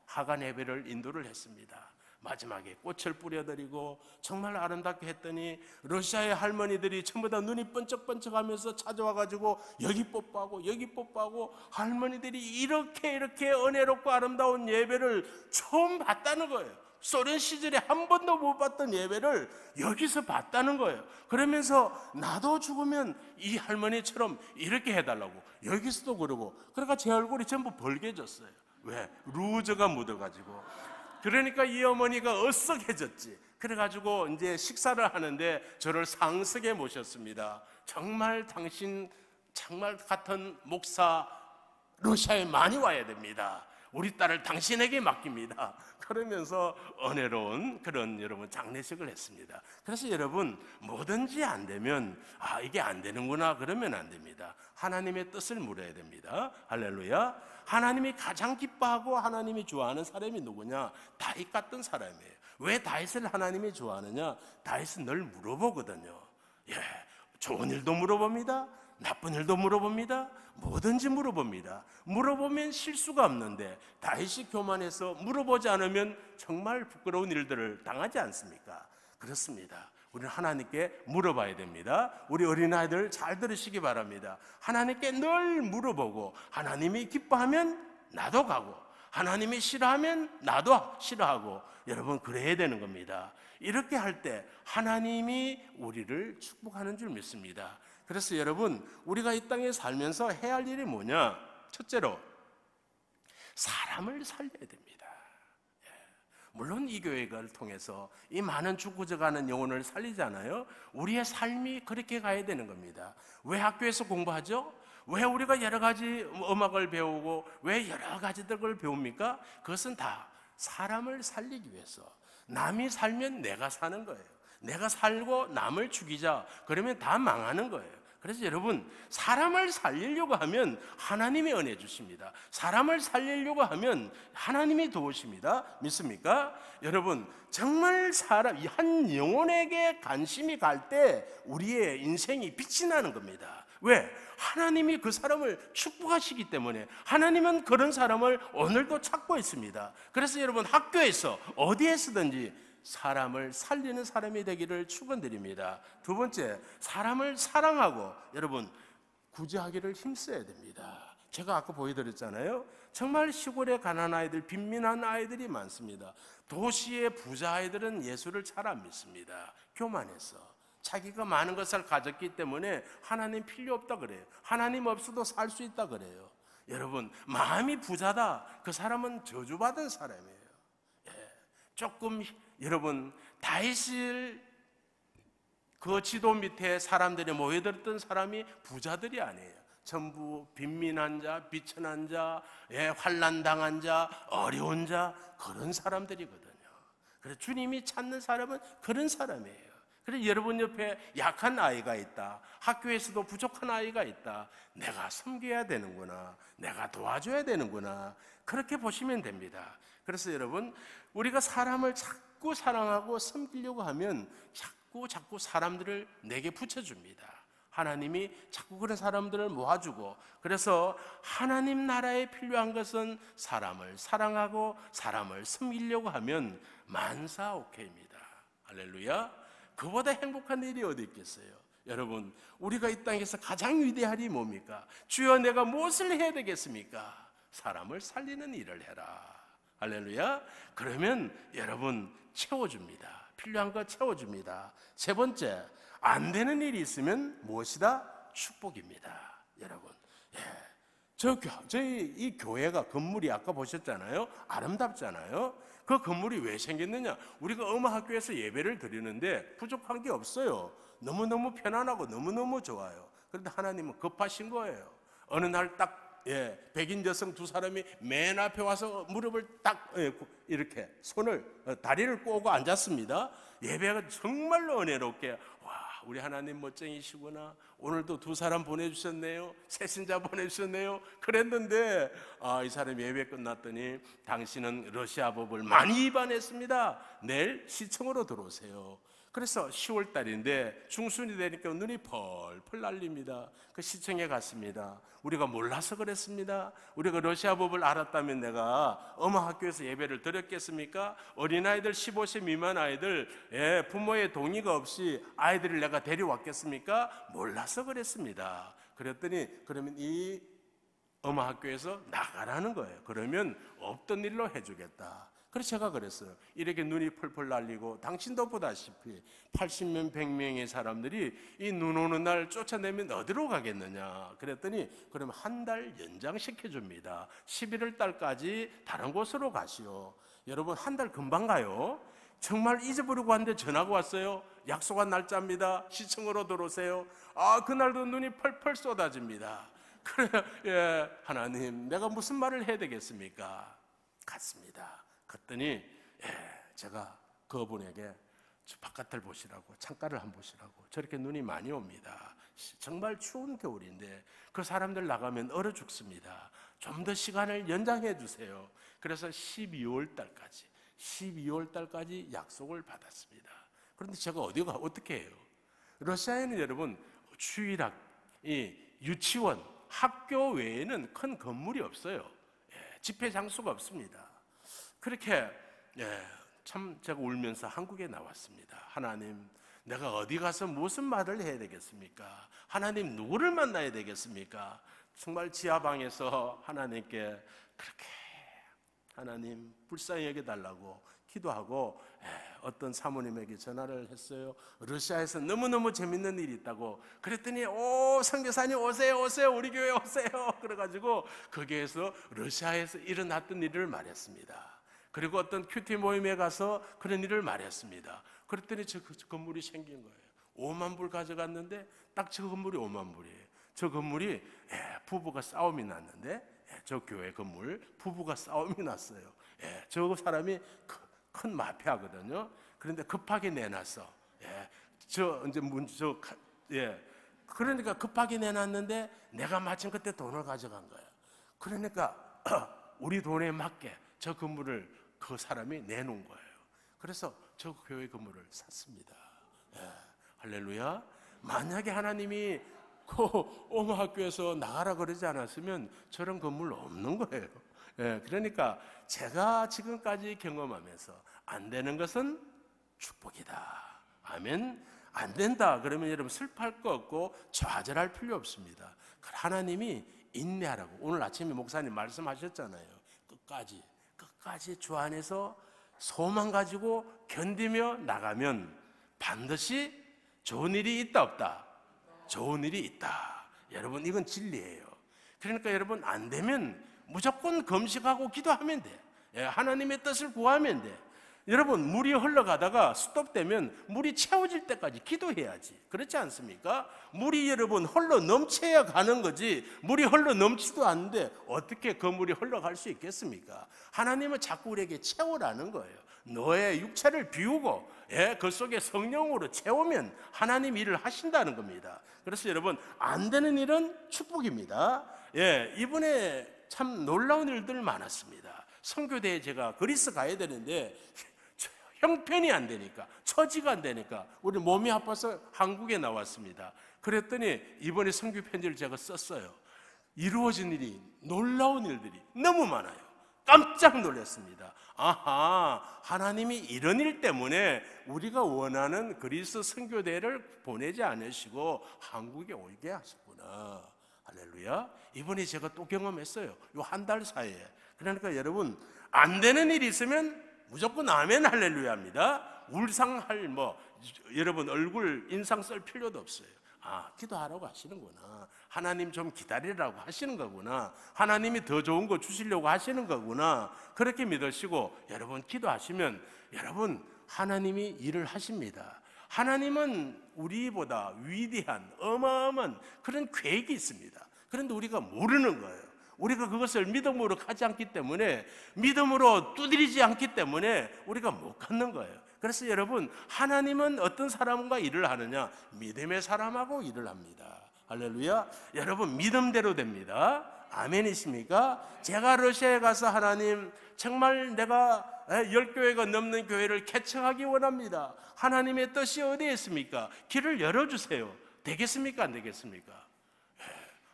하관 예배를 인도를 했습니다. 마지막에 꽃을 뿌려드리고 정말 아름답게 했더니 러시아의 할머니들이 전부 다 눈이 번쩍번쩍하면서 찾아와가지고 여기 뽀뽀하고 할머니들이 이렇게 은혜롭고 아름다운 예배를 처음 봤다는 거예요. 소련 시절에 한 번도 못 봤던 예배를 여기서 봤다는 거예요. 그러면서 나도 죽으면 이 할머니처럼 이렇게 해달라고 여기서도 그러고, 그러니까 제 얼굴이 전부 벌개졌어요. 왜? 루즈가 묻어가지고. 그러니까 이 어머니가 어썩해졌지. 그래가지고 이제 식사를 하는데 저를 상석에 모셨습니다. 정말 당신 정말 같은 목사 러시아에 많이 와야 됩니다. 우리 딸을 당신에게 맡깁니다. 그러면서 은혜로운 그런 여러분 장례식을 했습니다. 그래서 여러분 뭐든지 안 되면 이게 안 되는구나 그러면 안 됩니다. 하나님의 뜻을 물어야 됩니다. 할렐루야. 하나님이 가장 기뻐하고 하나님이 좋아하는 사람이 누구냐? 다윗 같은 사람이에요. 왜 다윗을 하나님이 좋아하느냐? 다윗은 늘 물어보거든요. 좋은 일도 물어봅니다. 나쁜 일도 물어봅니다. 뭐든지 물어봅니다. 물어보면 실수가 없는데 다윗이 교만해서 물어보지 않으면 정말 부끄러운 일들을 당하지 않습니까? 그렇습니다. 우리는 하나님께 물어봐야 됩니다. 우리 어린아이들 잘 들으시기 바랍니다. 하나님께 늘 물어보고 하나님이 기뻐하면 나도 가고 하나님이 싫어하면 나도 싫어하고 여러분 그래야 되는 겁니다. 이렇게 할 때 하나님이 우리를 축복하는 줄 믿습니다. 그래서 여러분 우리가 이 땅에 살면서 해야 할 일이 뭐냐? 첫째로 사람을 살려야 됩니다. 물론 이 교회를 통해서 이 많은 죽어져가는 영혼을 살리잖아요. 우리의 삶이 그렇게 가야 되는 겁니다. 왜 학교에서 공부하죠? 왜 우리가 여러 가지 음악을 배우고 왜 여러 가지들을 배웁니까? 그것은 다 사람을 살리기 위해서. 남이 살면 내가 사는 거예요. 내가 살고 남을 죽이자 그러면 다 망하는 거예요. 그래서 여러분, 사람을 살리려고 하면 하나님이 은혜 주십니다. 사람을 살리려고 하면 하나님이 도우십니다. 믿습니까? 여러분, 정말 한 영혼에게 관심이 갈 때 우리의 인생이 빛이 나는 겁니다. 왜? 하나님이 그 사람을 축복하시기 때문에. 하나님은 그런 사람을 오늘도 찾고 있습니다. 그래서 여러분, 학교에서 어디에서든지 사람을 살리는 사람이 되기를 축원드립니다. 두 번째, 사람을 사랑하고 여러분 구제하기를 힘써야 됩니다. 제가 아까 보여드렸잖아요. 정말 시골에 가난한 아이들, 빈민한 아이들이 많습니다. 도시의 부자 아이들은 예수를 잘 안 믿습니다. 교만해서 자기가 많은 것을 가졌기 때문에 하나님 필요 없다 그래요. 하나님 없어도 살 수 있다 그래요. 여러분, 마음이 부자다, 그 사람은 저주받은 사람이에요. 조금 여러분, 다윗을 그 지도 밑에 사람들이 모여들었던 사람이 부자들이 아니에요. 전부 빈민한 자, 비천한 자, 환난당한 자, 어려운 자, 그런 사람들이거든요. 그래서 주님이 찾는 사람은 그런 사람이에요. 그래서 여러분 옆에 약한 아이가 있다, 학교에서도 부족한 아이가 있다, 내가 섬겨야 되는구나, 내가 도와줘야 되는구나, 그렇게 보시면 됩니다. 그래서 여러분, 우리가 사람을 자꾸 사랑하고 섬기려고 하면 자꾸 사람들을 내게 붙여줍니다. 하나님이 자꾸 그런 사람들을 모아주고, 그래서 하나님 나라에 필요한 것은 사람을 사랑하고 사람을 섬기려고 하면 만사오케이입니다. 할렐루야. 그보다 행복한 일이 어디 있겠어요? 여러분, 우리가 이 땅에서 가장 위대한 일이 뭡니까? 주여, 내가 무엇을 해야 되겠습니까? 사람을 살리는 일을 해라. 할렐루야. 그러면 여러분 채워줍니다. 필요한 거 채워줍니다. 세 번째, 안 되는 일이 있으면 무엇이다? 축복입니다. 여러분, 저희 이 교회가 건물이 아까 보셨잖아요. 아름답잖아요. 그 건물이 왜 생겼느냐? 우리가 음악학교에서 예배를 드리는데 부족한 게 없어요. 너무너무 편안하고 너무너무 좋아요. 그런데 하나님은 급하신 거예요. 어느 날 딱 백인 여성 두 사람이 맨 앞에 와서 무릎을 딱 이렇게 다리를 꼬고 앉았습니다. 예배가 정말로 은혜롭게, 와, 우리 하나님 멋쟁이시구나. 오늘도 두 사람 보내주셨네요. 새신자 보내주셨네요. 그랬는데 이 사람 예배 끝났더니 당신은 러시아 법을 많이 위반했습니다. 내일 시청으로 들어오세요. 그래서 10월 달인데 중순이 되니까 눈이 펄펄 날립니다. 그 시청에 갔습니다. 우리가 몰라서 그랬습니다. 우리가 러시아 법을 알았다면 내가 음악학교에서 예배를 드렸겠습니까? 어린아이들, 15세 미만 아이들, 부모의 동의가 없이 아이들을 내가 데려왔겠습니까? 몰라서 그랬습니다. 그랬더니 그러면 이 음악학교에서 나가라는 거예요. 그러면 없던 일로 해주겠다. 그래서 제가 그랬어요. 이렇게 눈이 펄펄 날리고 당신도 보다시피 80명 100명의 사람들이 이 눈 오는 날 쫓아내면 어디로 가겠느냐. 그랬더니 그러면 한 달 연장시켜줍니다. 11월 달까지 다른 곳으로 가시오. 여러분, 한 달 금방 가요. 정말 잊어버리고 왔는데 전화가 왔어요. 약속한 날짜입니다. 시청으로 들어오세요. 그날도 눈이 펄펄 쏟아집니다. 그래, 하나님, 내가 무슨 말을 해야 되겠습니까? 갔습니다. 갔더니 제가 그분에게 바깥을 보시라고, 창가를 한번 보시라고, 저렇게 눈이 많이 옵니다. 정말 추운 겨울인데 그 사람들 나가면 얼어 죽습니다. 좀 더 시간을 연장해 주세요. 그래서 12월 달까지 약속을 받았습니다. 그런데 제가 어떻게 해요? 러시아에는 여러분 주일학, 유치원, 학교 외에는 큰 건물이 없어요. 집회 장소가 없습니다. 그렇게 참 제가 울면서 한국에 나왔습니다. 하나님, 내가 어디 가서 무슨 말을 해야 되겠습니까? 하나님, 누구를 만나야 되겠습니까? 정말 지하방에서 하나님께 그렇게 하나님 불쌍히 여겨달라고 기도하고 어떤 사모님에게 전화를 했어요. 러시아에서 너무너무 재밌는 일이 있다고. 그랬더니 선교사님 오세요 우리 교회 오세요. 그래가지고 거기에서 러시아에서 일어났던 일을 말했습니다. 그리고 어떤 큐티 모임에 가서 그런 일을 말했습니다. 그랬더니 저 건물이 생긴 거예요. 5만 불 가져갔는데 딱 저 건물이 5만 불이에요. 저 건물이 부부가 싸움이 났는데 저 교회 건물 부부가 싸움이 났어요. 저 사람이 큰 마피아거든요. 그런데 급하게 내놨어. 그러니까 급하게 내놨는데 내가 마침 그때 돈을 가져간 거야. 그러니까 우리 돈에 맞게 저 건물을 그 사람이 내놓은 거예요. 그래서 저 교회 건물을 샀습니다. 할렐루야. 만약에 하나님이 그 오마학교에서 나가라 그러지 않았으면 저런 건물 없는 거예요. 그러니까 제가 지금까지 경험하면서 안 되는 것은 축복이다. 아멘. 안 된다 그러면 여러분 슬퍼할 거 없고 좌절할 필요 없습니다. 하나님이 인내하라고 오늘 아침에 목사님 말씀하셨잖아요. 끝까지 주 안에서 소망 가지고 견디며 나가면 반드시 좋은 일이 있다 없다? 좋은 일이 있다. 여러분 이건 진리예요. 그러니까 여러분 안 되면 무조건 금식하고 기도하면 돼. 하나님의 뜻을 구하면 돼. 여러분 물이 흘러가다가 스톱되면 물이 채워질 때까지 기도해야지. 그렇지 않습니까? 물이 여러분 흘러 넘쳐야 가는 거지 물이 흘러 넘치도 않는데 어떻게 그 물이 흘러갈 수 있겠습니까? 하나님은 자꾸 우리에게 채우라는 거예요. 너의 육체를 비우고 그 속에 성령으로 채우면 하나님 일을 하신다는 겁니다. 그래서 여러분 안 되는 일은 축복입니다. 이번에 참 놀라운 일들 많았습니다. 선교대에 제가 그리스 가야 되는데 형편이 안 되니까 처지가 안 되니까 우리 몸이 아파서 한국에 나왔습니다. 그랬더니 이번에 선교 편지를 제가 썼어요. 이루어진 일이 놀라운 일들이 너무 많아요. 깜짝 놀랐습니다. 아하, 하나님이 이런 일 때문에 우리가 원하는 그리스 선교대를 보내지 않으시고 한국에 오게 하셨구나. 할렐루야. 이번에 제가 또 경험했어요. 요 한 달 사이에. 그러니까 여러분 안 되는 일이 있으면 무조건 아멘 할렐루야입니다. 울상할 여러분 얼굴 인상 쓸 필요도 없어요. 기도하라고 하시는구나. 하나님 좀 기다리라고 하시는 거구나. 하나님이 더 좋은 거 주시려고 하시는 거구나. 그렇게 믿으시고 여러분 기도하시면 여러분 하나님이 일을 하십니다. 하나님은 우리보다 위대한 어마어마한 그런 계획이 있습니다. 그런데 우리가 모르는 거예요. 우리가 그것을 믿음으로 가지 않기 때문에 믿음으로 두드리지 않기 때문에 우리가 못 갖는 거예요. 그래서 여러분 하나님은 어떤 사람과 일을 하느냐? 믿음의 사람하고 일을 합니다. 할렐루야. 여러분 믿음대로 됩니다. 아멘이십니까? 제가 러시아에 가서 하나님 정말 내가 10교회가 넘는 교회를 개척하기 원합니다. 하나님의 뜻이 어디에 있습니까? 길을 열어주세요. 되겠습니까? 안 되겠습니까?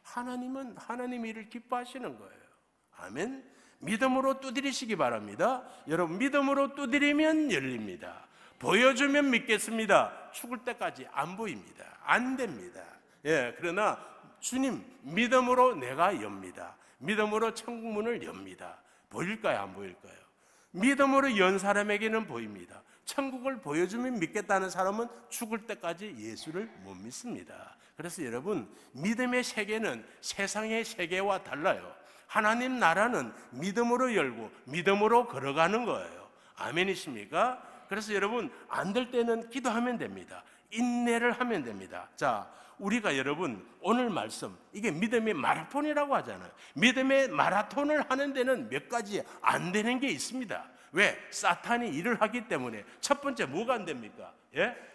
하나님은 하나님 일을 기뻐하시는 거예요. 아멘. 믿음으로 두드리시기 바랍니다. 여러분 믿음으로 두드리면 열립니다. 보여주면 믿겠습니다. 죽을 때까지 안 보입니다. 안 됩니다. 그러나 주님 믿음으로 내가 엽니다. 믿음으로 천국 문을 엽니다. 보일까요? 안 보일까요? 믿음으로 연 사람에게는 보입니다. 천국을 보여주면 믿겠다는 사람은 죽을 때까지 예수를 못 믿습니다. 그래서 여러분 믿음의 세계는 세상의 세계와 달라요. 하나님 나라는 믿음으로 열고 믿음으로 걸어가는 거예요. 아멘이십니까? 그래서 여러분 안 될 때는 기도하면 됩니다. 인내를 하면 됩니다. 자, 우리가 여러분 오늘 말씀 이게 믿음의 마라톤이라고 하잖아요. 믿음의 마라톤을 하는 데는 몇 가지 안 되는 게 있습니다. 왜? 사탄이 일을 하기 때문에. 첫 번째 뭐가 안 됩니까?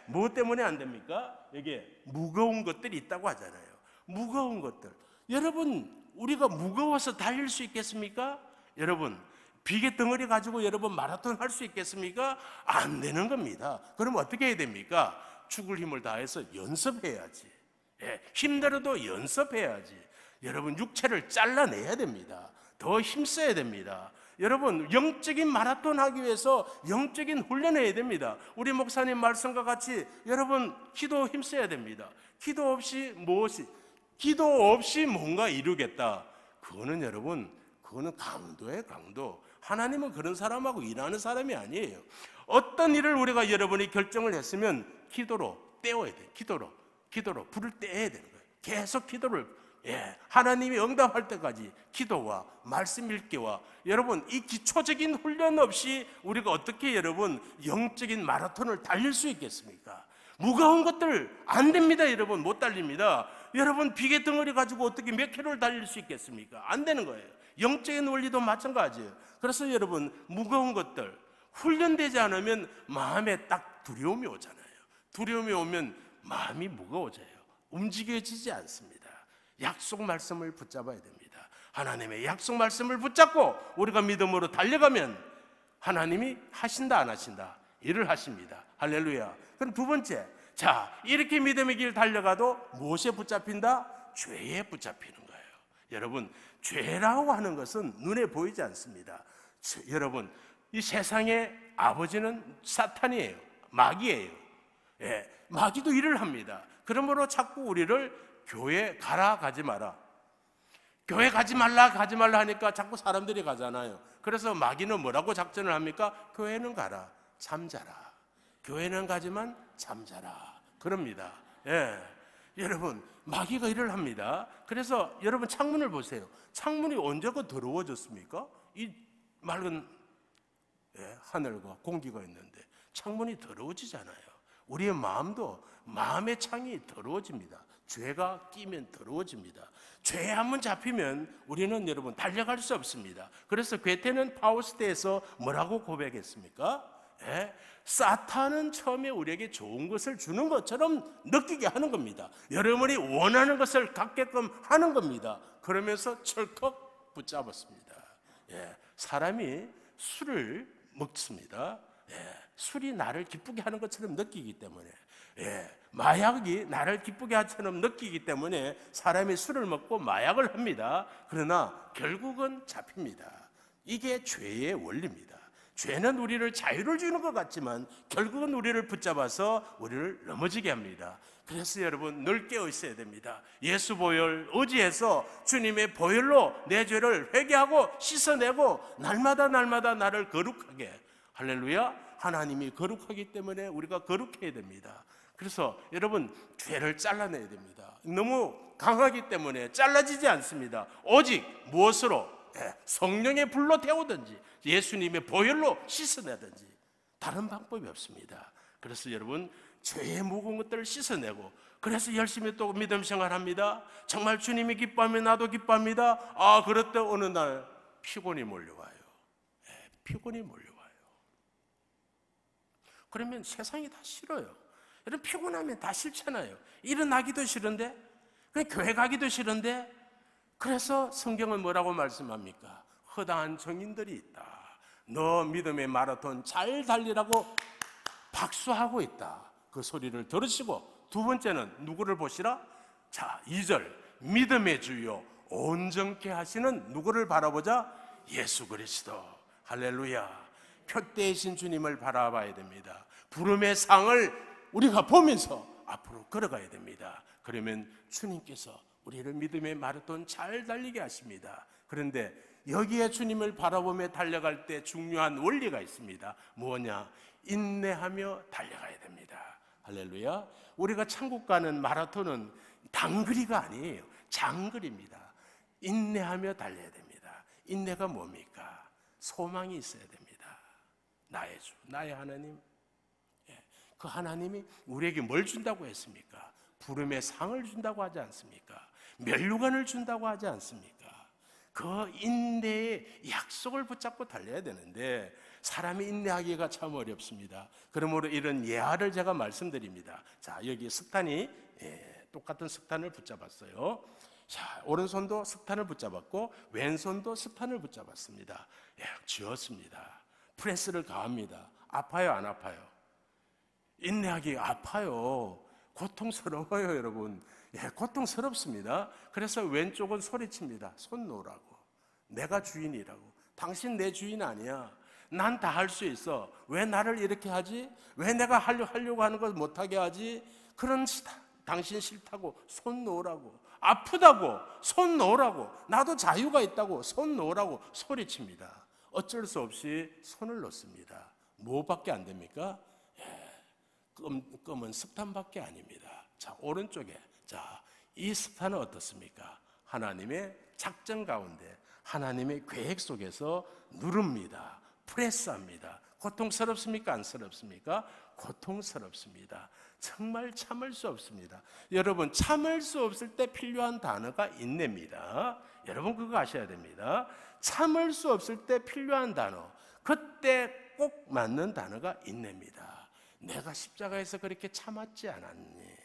뭐 때문에 안 됩니까? 여기에 무거운 것들이 있다고 하잖아요. 무거운 것들. 여러분 우리가 무거워서 달릴 수 있겠습니까? 여러분 비계 덩어리 가지고 여러분 마라톤 할 수 있겠습니까? 안 되는 겁니다. 그럼 어떻게 해야 됩니까? 죽을 힘을 다해서 연습해야지. 힘들어도 연습해야지. 여러분 육체를 잘라내야 됩니다. 더 힘써야 됩니다. 여러분 영적인 마라톤 하기 위해서 영적인 훈련을 해야 됩니다. 우리 목사님 말씀과 같이 여러분 기도 힘써야 됩니다. 기도 없이 뭔가 이루겠다. 그거는 여러분 그거는 강도예요. 강도. 하나님은 그런 사람하고 일하는 사람이 아니에요. 어떤 일을 우리가 여러분이 결정을 했으면 기도로 떼어야 돼요. 기도로 불을 떼야 되는 거예요. 계속 기도를, 하나님이 응답할 때까지 기도와 말씀 읽기와, 여러분 이 기초적인 훈련 없이 우리가 어떻게 여러분 영적인 마라톤을 달릴 수 있겠습니까? 무거운 것들 안 됩니다. 여러분 못 달립니다. 여러분 비계 덩어리 가지고 어떻게 몇 킬로를 달릴 수 있겠습니까? 안 되는 거예요. 영적인 원리도 마찬가지예요. 그래서 여러분 무거운 것들 훈련되지 않으면 마음에 딱 두려움이 오잖아요. 두려움이 오면 마음이 무거워져요. 움직여지지 않습니다. 약속 말씀을 붙잡아야 됩니다. 하나님의 약속 말씀을 붙잡고 우리가 믿음으로 달려가면 하나님이 하신다 안 하신다? 일을 하십니다. 할렐루야. 그럼 두 번째, 자 이렇게 믿음의 길 달려가도 무엇에 붙잡힌다? 죄에 붙잡히는 거예요. 여러분 죄라고 하는 것은 눈에 보이지 않습니다. 여러분 이 세상의 아버지는 사탄이에요. 마귀예요. 마귀도 일을 합니다. 그러므로 자꾸 우리를 교회 가라 가지 마라, 교회 가지 말라 하니까 자꾸 사람들이 가잖아요. 그래서 마귀는 뭐라고 작전을 합니까? 교회는 가라, 잠자라. 교회는 가지만 잠자라 그럽니다. 여러분 마귀가 일을 합니다. 그래서 여러분 창문을 보세요. 창문이 언제가 더러워졌습니까? 이 맑은 하늘과 공기가 있는데 창문이 더러워지잖아요. 우리의 마음도, 마음의 창이 더러워집니다. 죄가 끼면 더러워집니다. 죄에 한번 잡히면 우리는 여러분 달려갈 수 없습니다. 그래서 괴테는 파우스트에서 뭐라고 고백했습니까? 사탄은 처음에 우리에게 좋은 것을 주는 것처럼 느끼게 하는 겁니다. 여러분이 원하는 것을 갖게끔 하는 겁니다. 그러면서 철컥 붙잡았습니다. 사람이 술을 먹습니다. 술이 나를 기쁘게 하는 것처럼 느끼기 때문에, 마약이 나를 기쁘게 하처럼 느끼기 때문에 사람이 술을 먹고 마약을 합니다. 그러나 결국은 잡힙니다. 이게 죄의 원리입니다. 죄는 우리를 자유를 주는 것 같지만 결국은 우리를 붙잡아서 우리를 넘어지게 합니다. 그래서 여러분 늘 깨어 있어야 됩니다. 예수 보혈 의지해서 주님의 보혈로 내 죄를 회개하고 씻어내고 날마다 나를 거룩하게, 할렐루야, 하나님이 거룩하기 때문에 우리가 거룩해야 됩니다. 그래서 여러분 죄를 잘라내야 됩니다. 너무 강하기 때문에 잘라지지 않습니다. 오직 무엇으로? 성령의 불로 태우든지 예수님의 보혈로 씻어내든지 다른 방법이 없습니다. 그래서 여러분 죄의 무거운 것들을 씻어내고, 그래서 열심히 또 믿음 생활합니다. 정말 주님이 기뻐하면 나도 기뻐합니다. 그럴 때 어느 날 피곤이 몰려와요. 피곤이 몰려와요. 그러면 세상이 다 싫어요. 여러분 피곤하면 다 싫잖아요. 일어나기도 싫은데, 그냥 교회 가기도 싫은데. 그래서 성경은 뭐라고 말씀합니까? 허다한 정인들이 있다. 너 믿음의 마라톤 잘 달리라고 박수하고 있다. 그 소리를 들으시고, 두 번째는 누구를 보시라? 자, 2절 믿음의 주요 온전케 하시는 누구를 바라보자? 예수 그리스도. 할렐루야. 표대이신 주님을 바라봐야 됩니다. 부름의 상을 우리가 보면서 앞으로 걸어가야 됩니다. 그러면 주님께서 우리를 믿음의 마라톤 잘 달리게 하십니다. 그런데 여기에 주님을 바라보며 달려갈 때 중요한 원리가 있습니다. 뭐냐? 인내하며 달려가야 됩니다. 할렐루야. 우리가 천국 가는 마라톤은 단거리가 아니에요. 장거리입니다. 인내하며 달려야 됩니다. 인내가 뭡니까? 소망이 있어야 됩니다. 나의 주, 나의 하나님. 그 하나님이 우리에게 뭘 준다고 했습니까? 부름의 상을 준다고 하지 않습니까? 멸류관을 준다고 하지 않습니까? 그 인내의 약속을 붙잡고 달려야 되는데 사람이 인내하기가 참 어렵습니다. 그러므로 이런 예화를 제가 말씀드립니다. 자, 여기 석탄이 똑같은 석탄을 붙잡았어요. 자, 오른손도 석탄을 붙잡았고 왼손도 석탄을 붙잡았습니다. 쥐었습니다. 프레스를 가합니다. 아파요, 안 아파요? 인내하기 아파요. 고통스러워요, 여러분. 고통스럽습니다. 그래서 왼쪽은 소리칩니다. 손 놓으라고. 내가 주인이라고. 당신 내 주인 아니야. 난 다 할 수 있어. 왜 나를 이렇게 하지? 왜 내가 하려고 하는 걸 못하게 하지? 당신 싫다고 손 놓으라고. 아프다고 손 놓으라고. 나도 자유가 있다고 손 놓으라고 소리칩니다. 어쩔 수 없이 손을 놓습니다. 뭐밖에 안 됩니까? 검은 석탄밖에 아닙니다. 자, 오른쪽에, 자, 이 석탄은 어떻습니까? 하나님의 작전 가운데, 하나님의 계획 속에서 누릅니다. 프레스합니다. 고통스럽습니까? 안쓰럽습니까? 고통스럽습니다. 정말 참을 수 없습니다. 여러분, 참을 수 없을 때 필요한 단어가 인내입니다. 여러분, 그거 아셔야 됩니다. 참을 수 없을 때 필요한 단어, 그때 꼭 맞는 단어가 인내입니다. 내가 십자가에서 그렇게 참았지 않았니?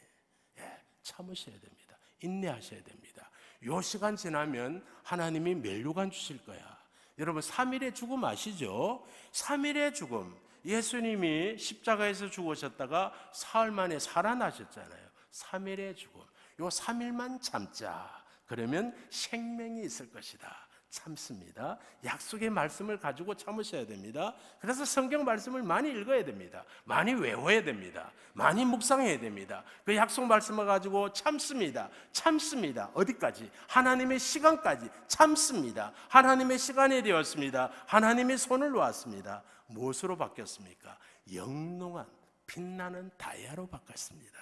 참으셔야 됩니다. 인내하셔야 됩니다. 요 시간 지나면 하나님이 면류관 주실 거야. 여러분, 3일의 죽음 아시죠? 3일의 죽음. 예수님이 십자가에서 죽으셨다가 사흘 만에 살아나셨잖아요. 3일의 죽음. 요 3일만 참자. 그러면 생명이 있을 것이다. 참습니다. 약속의 말씀을 가지고 참으셔야 됩니다. 그래서 성경 말씀을 많이 읽어야 됩니다. 많이 외워야 됩니다. 많이 묵상해야 됩니다. 그 약속 말씀을 가지고 참습니다. 참습니다. 어디까지? 하나님의 시간까지 참습니다. 하나님의 시간이 되었습니다. 하나님의 손을 놓았습니다. 무엇으로 바뀌었습니까? 영롱한 빛나는 다이아로 바꿨습니다.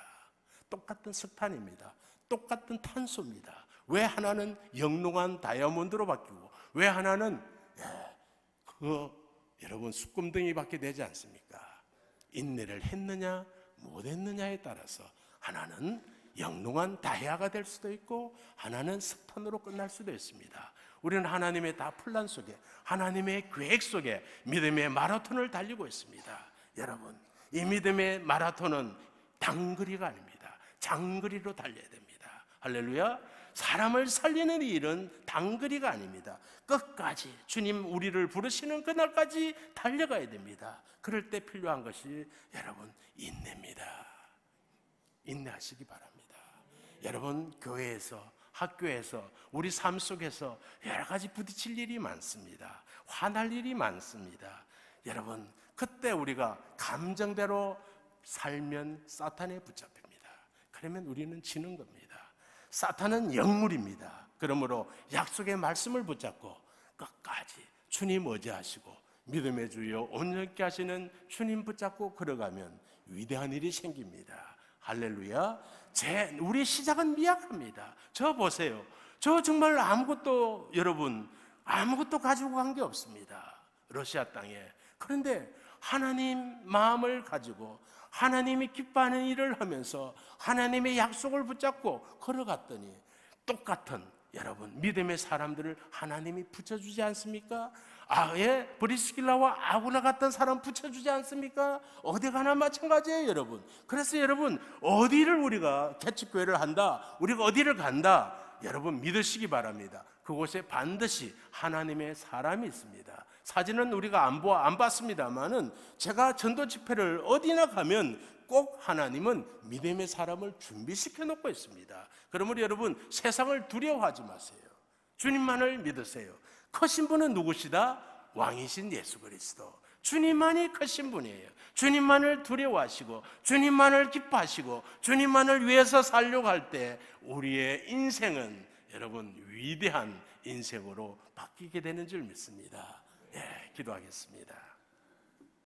똑같은 석탄입니다. 똑같은 탄소입니다. 왜 하나는 영롱한 다이아몬드로 바뀌고 왜 하나는 여러분 숯금덩이밖에 되지 않습니까? 인내를 했느냐 못했느냐에 따라서 하나는 영롱한 다이아가 될 수도 있고 하나는 석탄으로 끝날 수도 있습니다. 우리는 하나님의 다 플랜 속에, 하나님의 계획 속에 믿음의 마라톤을 달리고 있습니다. 여러분, 이 믿음의 마라톤은 단거리가 아닙니다. 장거리로 달려야 됩니다. 할렐루야. 사람을 살리는 일은 단거리가 아닙니다. 끝까지 주님 우리를 부르시는 그날까지 달려가야 됩니다. 그럴 때 필요한 것이 여러분 인내입니다. 인내하시기 바랍니다. 여러분, 교회에서, 학교에서, 우리 삶 속에서 여러 가지 부딪힐 일이 많습니다. 화날 일이 많습니다. 여러분, 그때 우리가 감정대로 살면 사탄에 붙잡힙니다. 그러면 우리는 지는 겁니다. 사탄은 영물입니다. 그러므로 약속의 말씀을 붙잡고 끝까지 주님 의지하시고 믿음의 주여 온전케 하시는 주님 붙잡고 걸어가면 위대한 일이 생깁니다. 할렐루야. 우리 시작은 미약합니다. 저 보세요. 저 정말 아무것도, 여러분, 아무것도 가지고 간 게 없습니다. 러시아 땅에. 그런데 하나님 마음을 가지고 하나님이 기뻐하는 일을 하면서 하나님의 약속을 붙잡고 걸어갔더니 똑같은, 여러분, 믿음의 사람들을 하나님이 붙여주지 않습니까? 브리스길라와 아구라 같은 사람 붙여주지 않습니까? 어디 가나 마찬가지예요, 여러분. 그래서 여러분, 어디를 우리가 개척교회를 한다, 우리가 어디를 간다, 여러분 믿으시기 바랍니다. 그곳에 반드시 하나님의 사람이 있습니다. 사진은 우리가 안 봤습니다만은 제가 전도 집회를 어디나 가면 꼭 하나님은 믿음의 사람을 준비시켜 놓고 있습니다. 그러므로 여러분, 세상을 두려워하지 마세요. 주님만을 믿으세요. 크신 분은 누구시다? 왕이신 예수 그리스도. 주님만이 크신 분이에요. 주님만을 두려워하시고 주님만을 기뻐하시고 주님만을 위해서 살려고 할 때 우리의 인생은 여러분 위대한 인생으로 바뀌게 되는 줄 믿습니다. 기도하겠습니다.